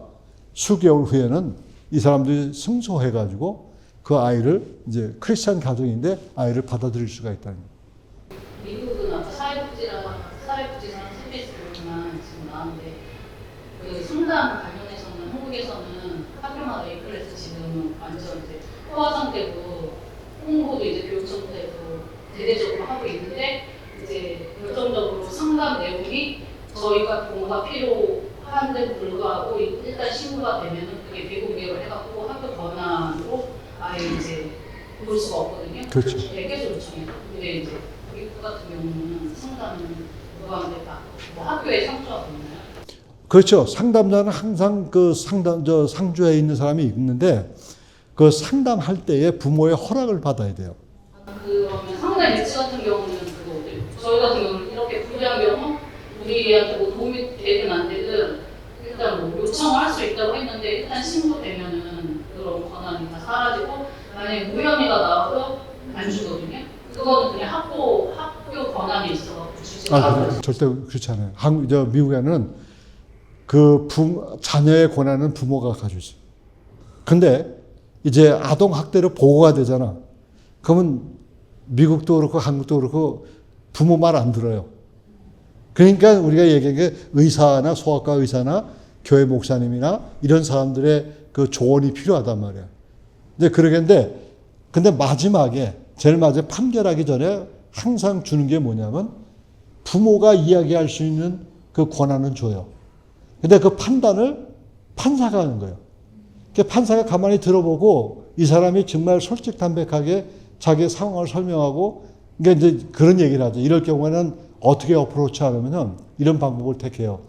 수개월 후에는 이 사람들이 승소해가지고 그 아이를 이제 크리스찬 가정인데 아이를 받아들일 수가 있다는 거예요. 미국은 아까 사회복지사는 서비스로만 지금 나왔는데 그 상담 관련해서는 한국에서는 학교마다 A클래스 지금 완전 이제 포화 상태고 홍보도 이제 교육청에도 대대적으로 하고 있는데 이제 결정적으로 상담 내용이 저희가 뭔가 필요한데도 불구하고 일단 신고가 되면은 그게 비공개로 해갖고 학교 권한으로 아예 이제 볼 수가 없거든요. 그렇죠. 대개서 요청해요. 근데 이제 미국 같은 경우는 상담은 무관하게 다 뭐 학교에 상주가 있나요? 그렇죠. 상담자는 항상 그 상주에 있는 사람이 있는데 그 상담할 때에 부모의 허락을 받아야 돼요. 그러면 상담 일치 같은 경우는 그거 어때요? 저희 같은 경우는 이렇게 불리한 경우 우리한테 뭐 도움이 되든 안 되든 일단 뭐 요청을 할 수 있다고 했는데 일단 신고되면은 그런 권한이 다 사라지고 만약에 무혐의가 나와도 안 주거든요. 그거는 그냥 학교 권한이 있어서 주지 않아요. 절대 그렇지 않아요. 미국에는 자녀의 권한은 부모가 가지고 있어요. 근데 이제 아동 학대로 보고가 되잖아. 그러면 미국도 그렇고 한국도 그렇고 부모 말 안 들어요. 그러니까 우리가 얘기한 게 의사나 소아과 의사나 교회 목사님이나 이런 사람들의 그 조언이 필요하단 말이야. 이제 그러겠는데, 근데 제일 마지막에 판결하기 전에 항상 주는 게 뭐냐면 부모가 이야기할 수 있는 그 권한은 줘요. 근데 그 판단을 판사가 하는 거예요. 판사가 가만히 들어보고 이 사람이 정말 솔직담백하게 자기의 상황을 설명하고, 그러니까 이제 그런 얘기를 하죠. 이럴 경우에는 어떻게 어프로치 하냐면은 이런 방법을 택해요.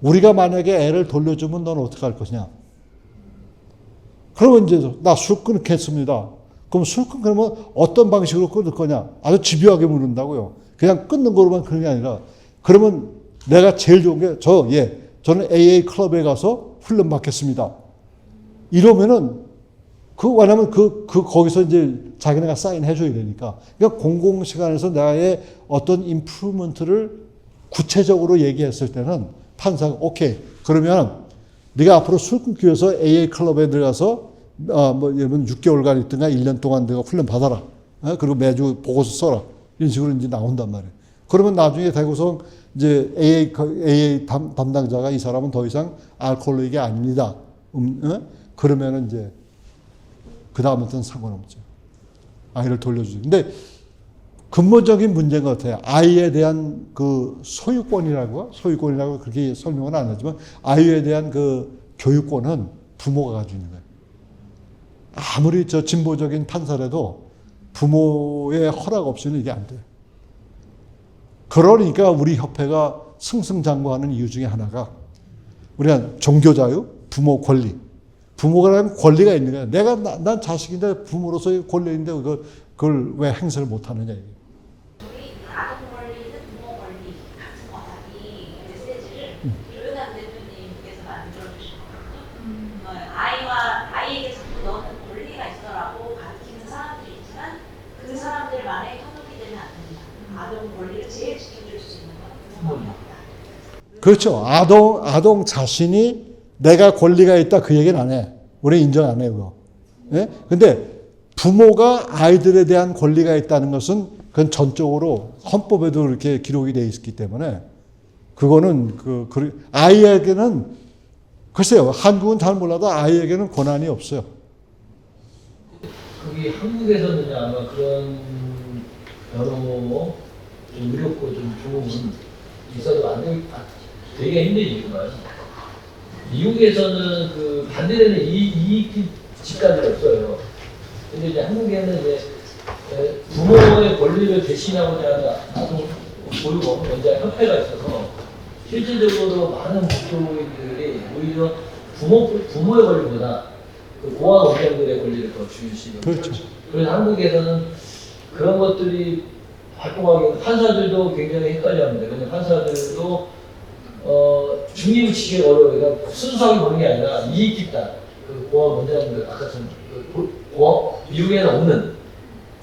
우리가 만약에 애를 돌려주면 넌 어떻게 할 것이냐? 그러면 이제 나 술 끊겠습니다. 그럼 술 끊으면 어떤 방식으로 끊을 거냐? 아주 집요하게 묻는다고요. 그냥 끊는 거로만 그런 게 아니라 그러면 내가 제일 좋은 게 저는 AA 클럽에 가서 훈련 받겠습니다. 이러면은 왜냐면 거기서 이제 자기네가 사인해 줘야 되니까. 그러니까 공공 시간에서 나의 어떤 임프루먼트를 구체적으로 얘기했을 때는 판사가 오케이. 그러면 네가 앞으로 술 끊기 위해서 AA 클럽에 들어가서 예를 들면 6개월간 있든가 1년 동안 내가 훈련 받아라. 그리고 매주 보고서 써라. 이런 식으로 이제 나온단 말이에요. 그러면 나중에 대구성 이제 AA 담당자가 이 사람은 더 이상 알코올릭이 아닙니다. 그러면은 이제 그 다음부터는 상관없죠. 아이를 돌려주죠. 근데 근본적인 문제인 것 같아요. 아이에 대한 그 소유권이라고 그렇게 설명은 안 하지만 아이에 대한 그 교육권은 부모가 가지고 있는 거예요. 아무리 진보적인 판사라도 부모의 허락 없이는 이게 안 돼요. 그러니까 우리 협회가 승승장구하는 이유 중에 하나가 우리가 종교자유, 부모 권리. 부모가 권리가 있는 거야. 난 자식인데 부모로서의 권리인데 그걸 왜 행사를 못 하느냐. 이게. 우리 아동 권리는 부모 권리 같은 거다. 이 메시지를 조윤환 대표님께서 만들어 주셨거든요. 아이에게 자꾸 너는 권리가 있어라고 가르치는 사람들이 있지만 그 사람들만의 현혹이 되면 안 된다. 아동 권리를 제일 지켜줄 수 있는 건 부모입니다. 그렇죠. 아동 자신이 내가 권리가 있다 그 얘기는 안 해. 우리 인정 안 해요, 그거. 예? 근데 부모가 아이들에 대한 권리가 있다는 것은 그건 전적으로 헌법에도 이렇게 기록이 되어 있기 때문에 그거는 아이에게는 글쎄요. 한국은 잘 몰라도 아이에게는 권한이 없어요. 거기 한국에서는 아마 그런 여러 좀 의롭고 좀 좋은 있어도 되게 힘든 이유가요. 미국에서는 그 반대되는 이익 집단이 없어요. 근데 이제 한국에는 이제 부모의 권리를 대신하고자 하는 아동 보육원 원자 협회가 있어서 실질적으로 많은 목표인들이 오히려 부모의 권리보다 그 고아 원장들의 권리를 더 중요시해요. 그렇죠. 그래서 한국에서는 그런 것들이 활동하기에는 판사들도 굉장히 헷갈려합니다. 근데 판사들도 중립을 지키기 어려워요. 그러니까 순수하게 보는 게 아니라 이익 집단, 그 고아 원장들 아까처럼 미국에는 없는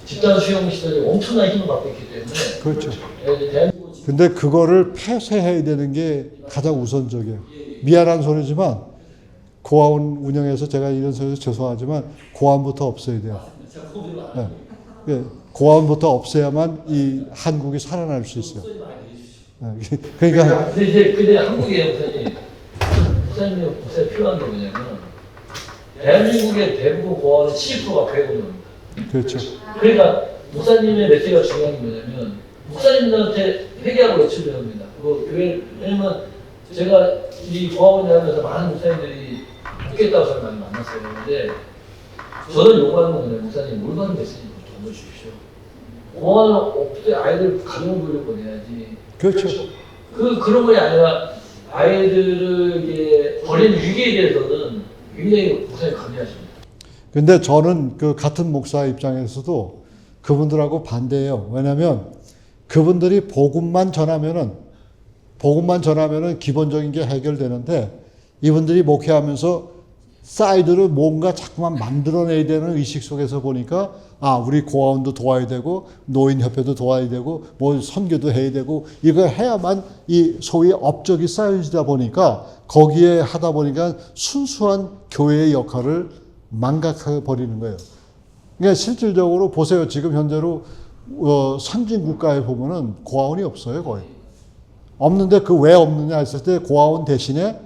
집단 수용 시설이 엄청난 힘을 갖고 있기 때문에 그렇죠. 대한민국 근데 그거를 폐쇄해야 되는 게 가장 우선적이에요. 미안한 소리지만 고아원 운영해서 제가 이런 소리해서 죄송하지만 고아원부터 없애야 돼요. 네. 고아원부터 없애야만 이 한국이 살아날 수 있어요. 그러니까 근데 한국에 목사님이 필요한 게 뭐냐면 대한민국의 대부분 고아원은 70%가 배우는 그렇죠. 그러니까 목사님의 메시지가 중요한 게 뭐냐면 목사님들한테 회개하고 외치려 합니다. 왜냐면 제가 이 고아원에 하면서 많은 목사님들이 죽겠다고 저를 많이 만났어요. 근데 저는 요구하는 건 뭐냐면 목사님 올바른 메시지 좀 전해주십시오. 고아원 없을 때 아이들 가정을 돌려보내야지. 그렇죠. 그런 게 아니라 아이들을 버리는 위기에 대해서는 굉장히 목사님 강조하십니다. 근데 저는 그 같은 목사 입장에서도 그분들하고 반대예요. 왜냐하면 그분들이 복음만 전하면은 기본적인 게 해결되는데 이분들이 목회하면서 사이드를 뭔가 자꾸만 만들어내야 되는 의식 속에서 보니까 우리 고아원도 도와야 되고 노인협회도 도와야 되고 뭐 선교도 해야 되고 이거 해야만 이 소위 업적이 쌓여지다 보니까 거기에 하다 보니까 순수한 교회의 역할을 망각해 버리는 거예요. 그러니까 실질적으로 보세요. 지금 현재로 선진 국가에 보면은 고아원이 없어요, 거의. 없는데 그 왜 없느냐 했을 때 고아원 대신에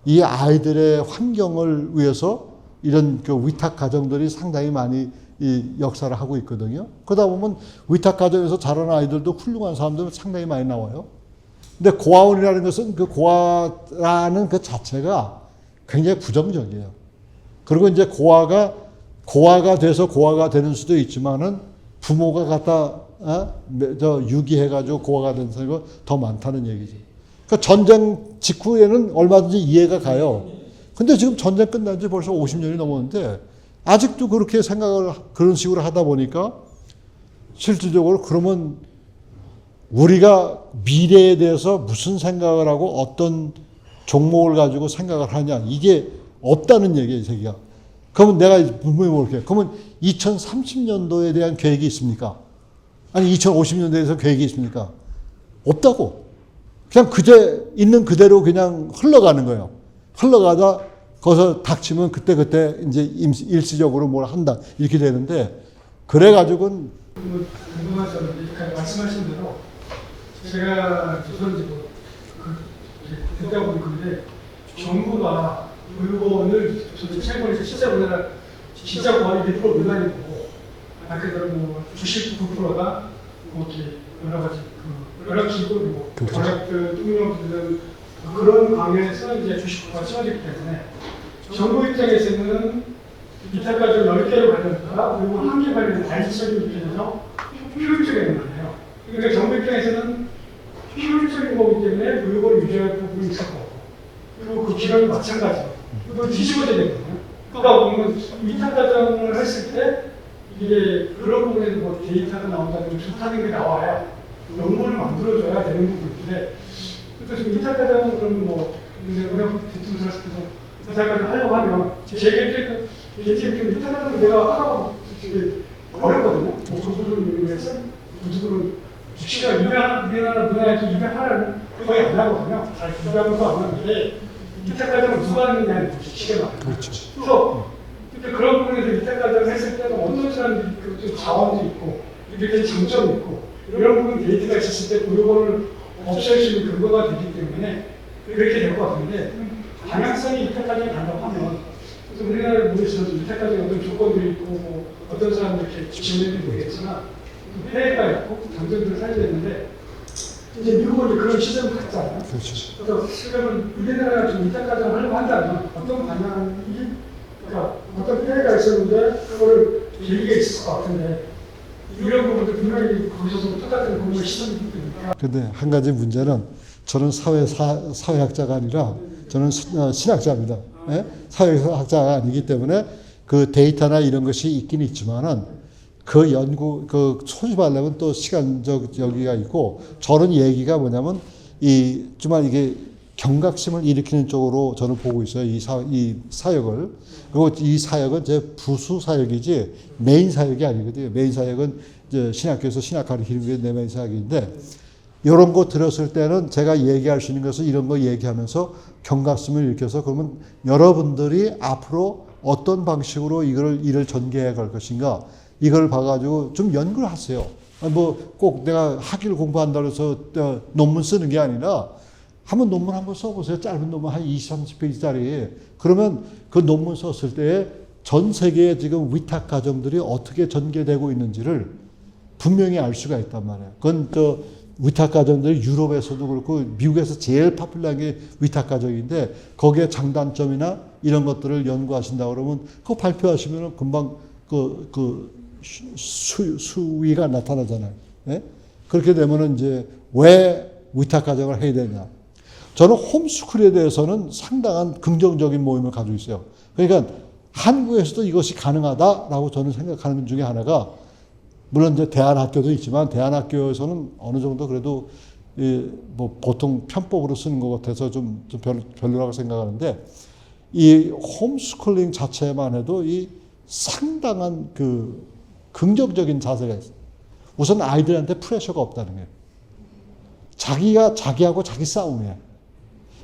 이 아이들의 환경을 위해서 이런 그 위탁 가정들이 상당히 많이 이 역사를 하고 있거든요. 그러다 보면 위탁 가정에서 자란 아이들도 훌륭한 사람들 상당히 많이 나와요. 근데 고아원이라는 것은 그 고아라는 그 자체가 굉장히 부정적이에요. 그리고 이제 고아가 돼서 고아가 되는 수도 있지만은 부모가 갖다 유기해가지고 고아가 된 사람이 더 많다는 얘기죠. 그러니까 전쟁 직후에는 얼마든지 이해가 가요. 근데 지금 전쟁 끝난 지 벌써 50년이 넘었는데 아직도 그렇게 생각을 그런 식으로 하다 보니까 실질적으로 그러면 우리가 미래에 대해서 무슨 생각을 하고 어떤 종목을 가지고 생각을 하냐 이게 없다는 얘기예요, 이 새끼가. 그러면 내가 분명히 물을게요. 그러면 2030년도에 대한 계획이 있습니까? 아니 2050년도에 대해서 계획이 있습니까? 없다고. 그냥 그제 있는 그대로 그냥 흘러가는 거예요. 흘러가다 거기서 닥치면 그때 이제 일시적으로 뭘 한다 이렇게 되는데 그래가지고는 궁금한 점은 말씀하신 대로 제가 조선지고 듣다 보니 근데 정부가 물건을 저도 채권에서 진짜 우리나라 진짜 거의 100% 미만이고 아까 대로 뭐 주식 9%가 뭐 이렇게 여러 가지 그 연락기구 뭐 연락들 뚱명들 그런 방향에서 이제 주식과 쏘아지기 때문에 정부 입장에서는 이탈까지 10개로 관련된다 그리고 한 개 관련된 단시적인 입장에서 효율적인 거예요. 그러니까 정부 입장에서는 효율적인 거기 때문에 물건을 유지할 부분이 있을 거고 그리고 그 기간이 마찬가지예요. 그걸 뒤집어져야 되거든요. 그러니까 보면 위탁 과정을 했을 때 이게 그런 부분에서 뭐 데이터가 나온다는 좋다는 게 나와야 논문을 만들어줘야 되는 부분인데 그래서 지금 위탁 과정은 그러면 뭐 우리가 대충 들었을 때도 위탁 과정 하려고 하면 제 개인적인 위탁 과정을 내가 하라고 어렵거든요. 뭐 그분을 위해서 그분은 주치가 유명한 분야에서 유명하라는 거의 안 나거든요. 잘 유명한 안 하는데 위탁 과정을 누가 하느냐는 주치가 많아요. 그렇죠. 그래서 그런 부분에서 위탁 과정을 했을 때는 어떤 사람들이 좀 자원도 있고 이렇게 장점이 있고 이런 부분 데이터가 있었을 때 그거를 없앨 수 있는 근거가 되기 때문에 그렇게 될 것 같은데 방향성이 위탁 과정에 간다고 하면 그래서 우리나라 모에서 위탁 과정에 어떤 조건들이 있고 뭐 어떤 사람들 이렇게 지원했는지 모르겠으나 해외가 있고 장점들을 살려야 되는데 이제 미국은 이제 그런 시점을 갖잖아요. 그렇죠. 그래서 지금은 우리나라가 좀 위탁 과정을 하려고 한다면 어떤 방향이 그러니까 어떤 피해가 있었는데 그거를 계기가 있을 것 같은데 이런 부분도 분명히 거기서도 똑같은 공부의 시점이 있으니까. 근데 한 가지 문제는 저는 사회학자가 아니라 저는 신학자입니다. 예? 사회학자가 아니기 때문에 그 데이터나 이런 것이 있긴 있지만은 그 연구 그 소집하려면 또 시간적 여기가 있고 저는 얘기가 뭐냐면 정말 이게 경각심을 일으키는 쪽으로 저는 보고 있어요. 이 사역을. 그리고 이 사역은 제 부수 사역이지 메인 사역이 아니거든요. 메인 사역은 이제 신학교에서 신학 가르치는 게 내 메인 사역인데 이런 거 들었을 때는 제가 얘기할 수 있는 것은 이런 거 얘기하면서 경각심을 일으켜서 그러면 여러분들이 앞으로 어떤 방식으로 일을 전개해 갈 것인가 이걸 봐가지고 좀 연구를 하세요. 뭐 꼭 내가 학위를 공부한다고 해서 논문 쓰는 게 아니라 한번 논문 한번 써보세요. 짧은 논문 한 20, 30페이지짜리. 그러면 그 논문 썼을 때에 전 세계에 지금 위탁 과정들이 어떻게 전개되고 있는지를 분명히 알 수가 있단 말이에요. 그건 위탁 과정들이 유럽에서도 그렇고 미국에서 제일 파퓰러한 게 위탁 과정인데 거기에 장단점이나 이런 것들을 연구하신다 그러면 그거 발표하시면 금방 수위가 나타나잖아요. 예? 그렇게 되면은 이제 왜 위탁 과정을 해야 되냐. 저는 홈스쿨에 대해서는 상당한 긍정적인 모임을 가지고 있어요. 그러니까 한국에서도 이것이 가능하다라고 저는 생각하는 것 중에 하나가 물론 이제 대안학교도 있지만 대안학교에서는 어느 정도 그래도 뭐 보통 편법으로 쓰는 것 같아서 좀 별로라고 생각하는데 이 홈스쿨링 자체만 해도 이 상당한 그 긍정적인 자세가 있어요. 우선 아이들한테 프레셔가 없다는 거예요. 자기하고 자기 싸움이에요.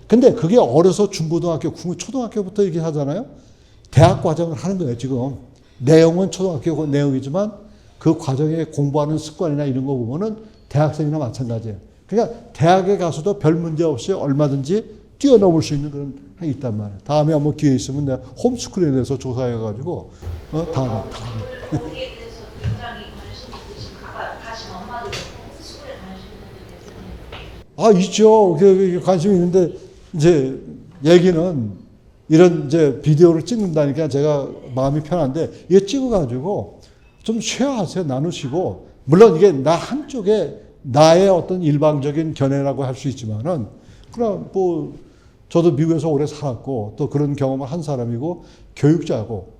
근데 그게 어려서 중고등학교, 초등학교부터 이렇게 하잖아요. 대학 과정을 하는 거예요, 지금. 내용은 초등학교 내용이지만 그 과정에 공부하는 습관이나 이런 거 보면은 대학생이나 마찬가지예요. 그러니까 대학에 가서도 별 문제 없이 얼마든지 뛰어넘을 수 있는 그런 게 있단 말이에요. 다음에 한번 기회 있으면 내가 홈스쿨에 대해서 조사해가지고, 다음에. 거기에 대해서 굉장히 관심 있으신 가신 엄마들 홈스쿨에 관심 있는 있죠. 관심이 있는데, 이제, 얘기는 이런 이제 비디오를 찍는다니까 제가 마음이 편한데, 이거 찍어가지고 좀 쉐어하세요. 나누시고. 물론 이게 나 한쪽에 나의 어떤 일방적인 견해라고 할 수 있지만은, 그러나 뭐 저도 미국에서 오래 살았고 또 그런 경험을 한 사람이고 교육자고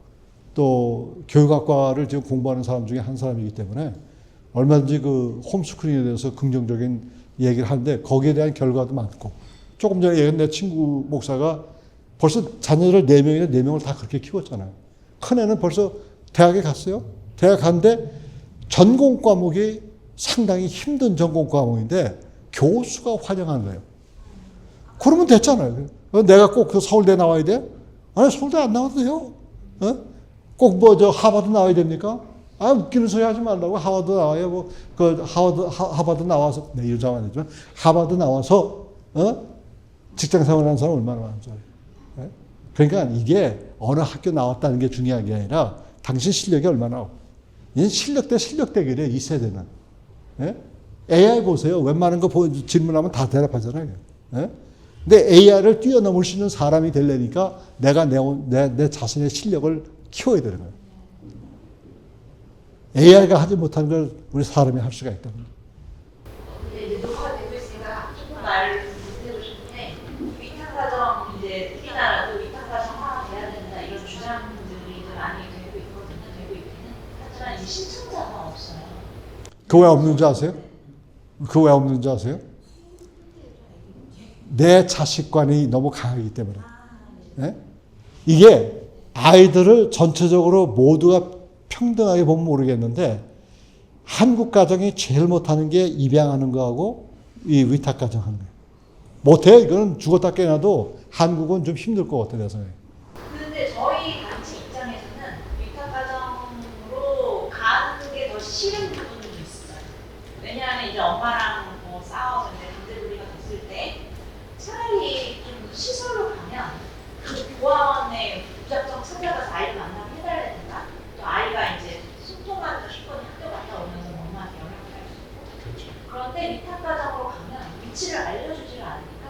또 교육학과를 지금 공부하는 사람 중에 한 사람이기 때문에 얼마든지 그 홈스쿨링에 대해서 긍정적인 얘기를 하는데 거기에 대한 결과도 많고 조금 전에 얘기한 내 친구 목사가 벌써 자녀들 4명이나 4명을 다 그렇게 키웠잖아요. 큰애는 벌써 대학에 갔어요. 대학 갔는데 전공 과목이 상당히 힘든 전공 과목인데 교수가 환영한 거예요. 그러면 됐잖아요. 내가 꼭 그 서울대 나와야 돼? 아니, 서울대 안 나와도 돼요. 꼭 뭐 저 하버드 나와야 됩니까? 아, 웃기는 소리 하지 말라고. 하버드 나와야 뭐, 하버드 나와서, 네, 이러자면 안 되지만, 하버드 나와서, 직장 생활하는 사람 얼마나 많은 줄 알아요. 그러니까 이게 어느 학교 나왔다는 게 중요한 게 아니라, 당신 실력이 얼마나, 얘는 실력 대 실력 대결이에요, 이 세대는. AI 보세요. 웬만한 거 질문하면 다 대답하잖아요. 근데 AI를 뛰어넘을 수 있는 사람이 되려니까 내가 내 자신의 실력을 키워야 되는 거예요. AI가 하지 못하는 걸 우리 사람이 할 수가 있다는 거예요. 근데 이제 녹화가 되고 있으니까 조금 말을 해주고 싶은데 위탁가정 이제 우리나라도 위탁가정화가 돼야 된다 이런 주장들이 이제 많이 되고 있거든요. 되고 있기는 하지만 이제 신청자가 없어요. 그 왜 없는지 아세요? 그 왜 없는지 아세요? 내 자식관이 너무 강하기 때문에. 이게 아이들을 전체적으로 모두가 평등하게 보면 모르겠는데 한국 가정이 제일 못하는 게 입양하는 거하고 이 위탁가정 하는 거예요. 못해. 이거는 죽었다 깨어나도 한국은 좀 힘들 것 같아, 내 생각에. 근데 저희 단체 입장에서는 위탁가정으로 가는 게 더 싫은 부분도 있어요. 왜냐하면 이제 엄마랑 뭐 싸워서 이제 단체분리가 됐을 때 차라리 좀 시설로 가면 그 보아원에 무작정 찾아가서 아이를 만나면 해달라야 된다. 또 아이가 이제 숨통만 싶거니 학교 갔다 오면서 엄마한테 연락을 할 수 있고. 그런데 위탁가정으로 가면 위치를 알려주지를 않으니까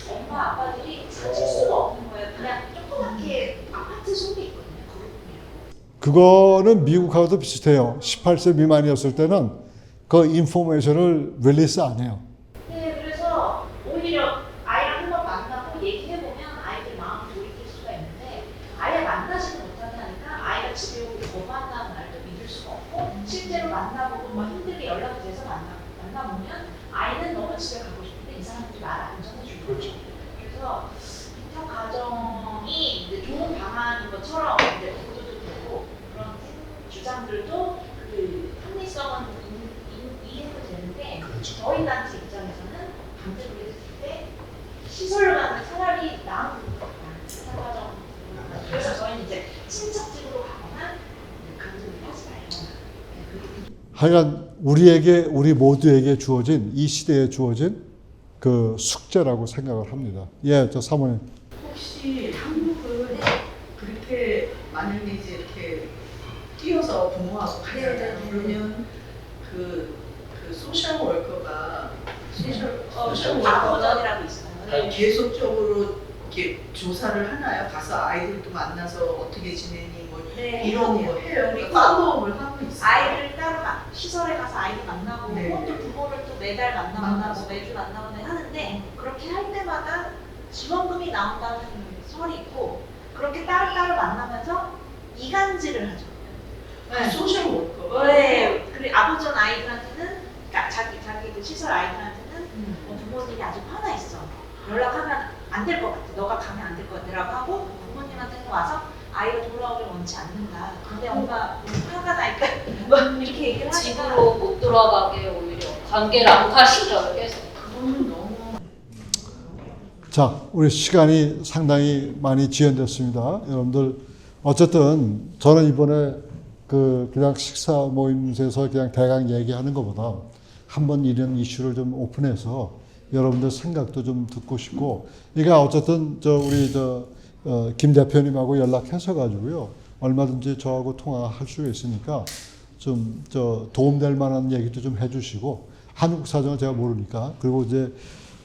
엄마 아빠들이 찾을 수가 없는 거예요. 그냥 조그맣게 아파트 속에 있거든요. 그거는 미국하고도 비슷해요. 18세 미만이었을 때는 그 인포메이션을 릴리스 안 해요. 네, 그래서 오히려 아이랑 한번 만나고 얘기해보면 아이들 마음을 돌이킬 수가 있는데 아예 만나지는 못하게 하니까 아이가 집에 오기 거부한다는 말도 믿을 수가 없고 실제로 만나보고 뭐 힘들게 연락이 돼서 만나보면 아이는 너무 집에 가고 싶은데 이 사람들이 말을 안 전해주고 그렇죠. 그래서 위탁 가정이 이제 좋은 방안인 것처럼 이제 보도도 되고 그런 주장들도 그 합리성은 이해도 되는데 그렇죠. 저희 단체 입장에서는 반대로 했을 때 시설을 가는 차라리 나은 위탁 가정 그래서 저희는 이제 친척집으로 가거나 강제로 하지 말거나 하여간 우리 모두에게 주어진 이 시대에 주어진 그 숙제라고 생각을 합니다. 예, 저 사모님. 혹시 한국은 그렇게 만약에 이제 이렇게 뛰어서 부모하고 가잖아요. 그러면 그 소셜 월커가 소셜 월커가 아버전이라고 있어요. 계속적으로 이렇게 조사를 하나요? 가서 아이들도 만나서 어떻게 지내니 뭐 네, 이런 거 해요. 그리고 팔로우업을 하고 있어요. 아이를 따로 시설에 가서 아이를 만나고 네. 또 부모를 또 매달 만나거나 만나서. 뭐 매주 만나거나 하는데 그렇게 할 때마다 지원금이 나온다는 설이 있고 그렇게 따로따로 만나면서 이간질을 하죠. 소셜 월커가 네. 그리고 아버전 아이들한테는 그러니까 자기 그 시설 아이들한테는 부모님이 아주 화나 있어. 연락하면 안 될 것 같아. 너가 가면 안 될 것 같아라고 하고 부모님한테는 와서 아이가 돌아오길 원치 않는다. 근데 엄마 화가 나니까 뭐 이렇게 얘기를 하니까 집으로 못 들어가게 오히려 관계를 악화시켜요 계속. 그거는 너무 자, 우리 시간이 상당히 많이 지연됐습니다. 여러분들 어쨌든 저는 이번에 그냥 식사 모임에서 그냥 대강 얘기하는 것보다 한번 이런 이슈를 좀 오픈해서 여러분들 생각도 좀 듣고 싶고, 그러니까 어쨌든 우리 김 대표님하고 연락해서 가지고요 얼마든지 저하고 통화할 수가 있으니까 좀 도움될 만한 얘기도 좀 해주시고, 한국 사정을 제가 모르니까. 그리고 이제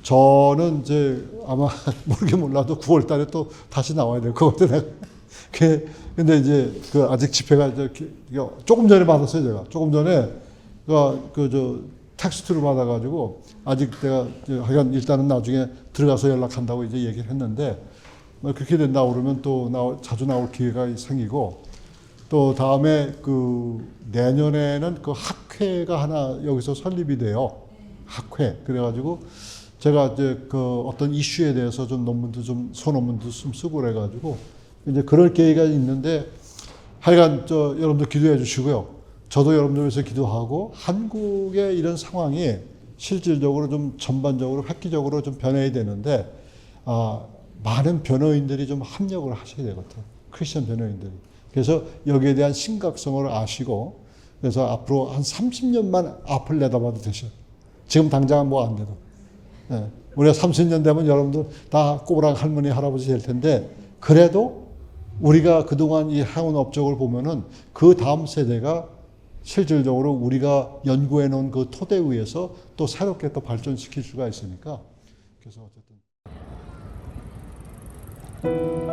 저는 이제 아마 모르게 몰라도 9월달에 또 다시 나와야 될 것 같아요. 근데 이제 아직 집회가 조금 전에 받았어요. 제가 조금 전에 텍스트를 받아가지고 아직 내가 하여간 일단은 나중에 들어가서 연락한다고 이제 얘기를 했는데 뭐 그렇게 된다 그러면 또 자주 나올 기회가 생기고 또 다음에 그 내년에는 그 학회가 하나 여기서 설립이 돼요. 학회. 그래가지고 제가 이제 그 어떤 이슈에 대해서 좀 논문도 좀 소논문도 좀 쓰고 그래가지고 이제 그럴 계기가 있는데 하여간 여러분들 기도해 주시고요. 저도 여러분들 위해서 기도하고 한국의 이런 상황이 실질적으로 좀 전반적으로 획기적으로 좀 변해야 되는데 많은 변호인들이 좀 합력을 하셔야 되거든요. 크리스천 변호인들이. 그래서 여기에 대한 심각성을 아시고 그래서 앞으로 한 30년만 앞을 내다봐도 되셔요. 지금 당장은 뭐 안 돼도. 예. 우리가 30년 되면 여러분들 다 꼬부랑 할머니, 할아버지 될 텐데 그래도 우리가 그동안 이 해온 업적을 보면은 그 다음 세대가 실질적으로 우리가 연구해 놓은 그 토대 위에서 또 새롭게 또 발전시킬 수가 있으니까 그래서 어쨌든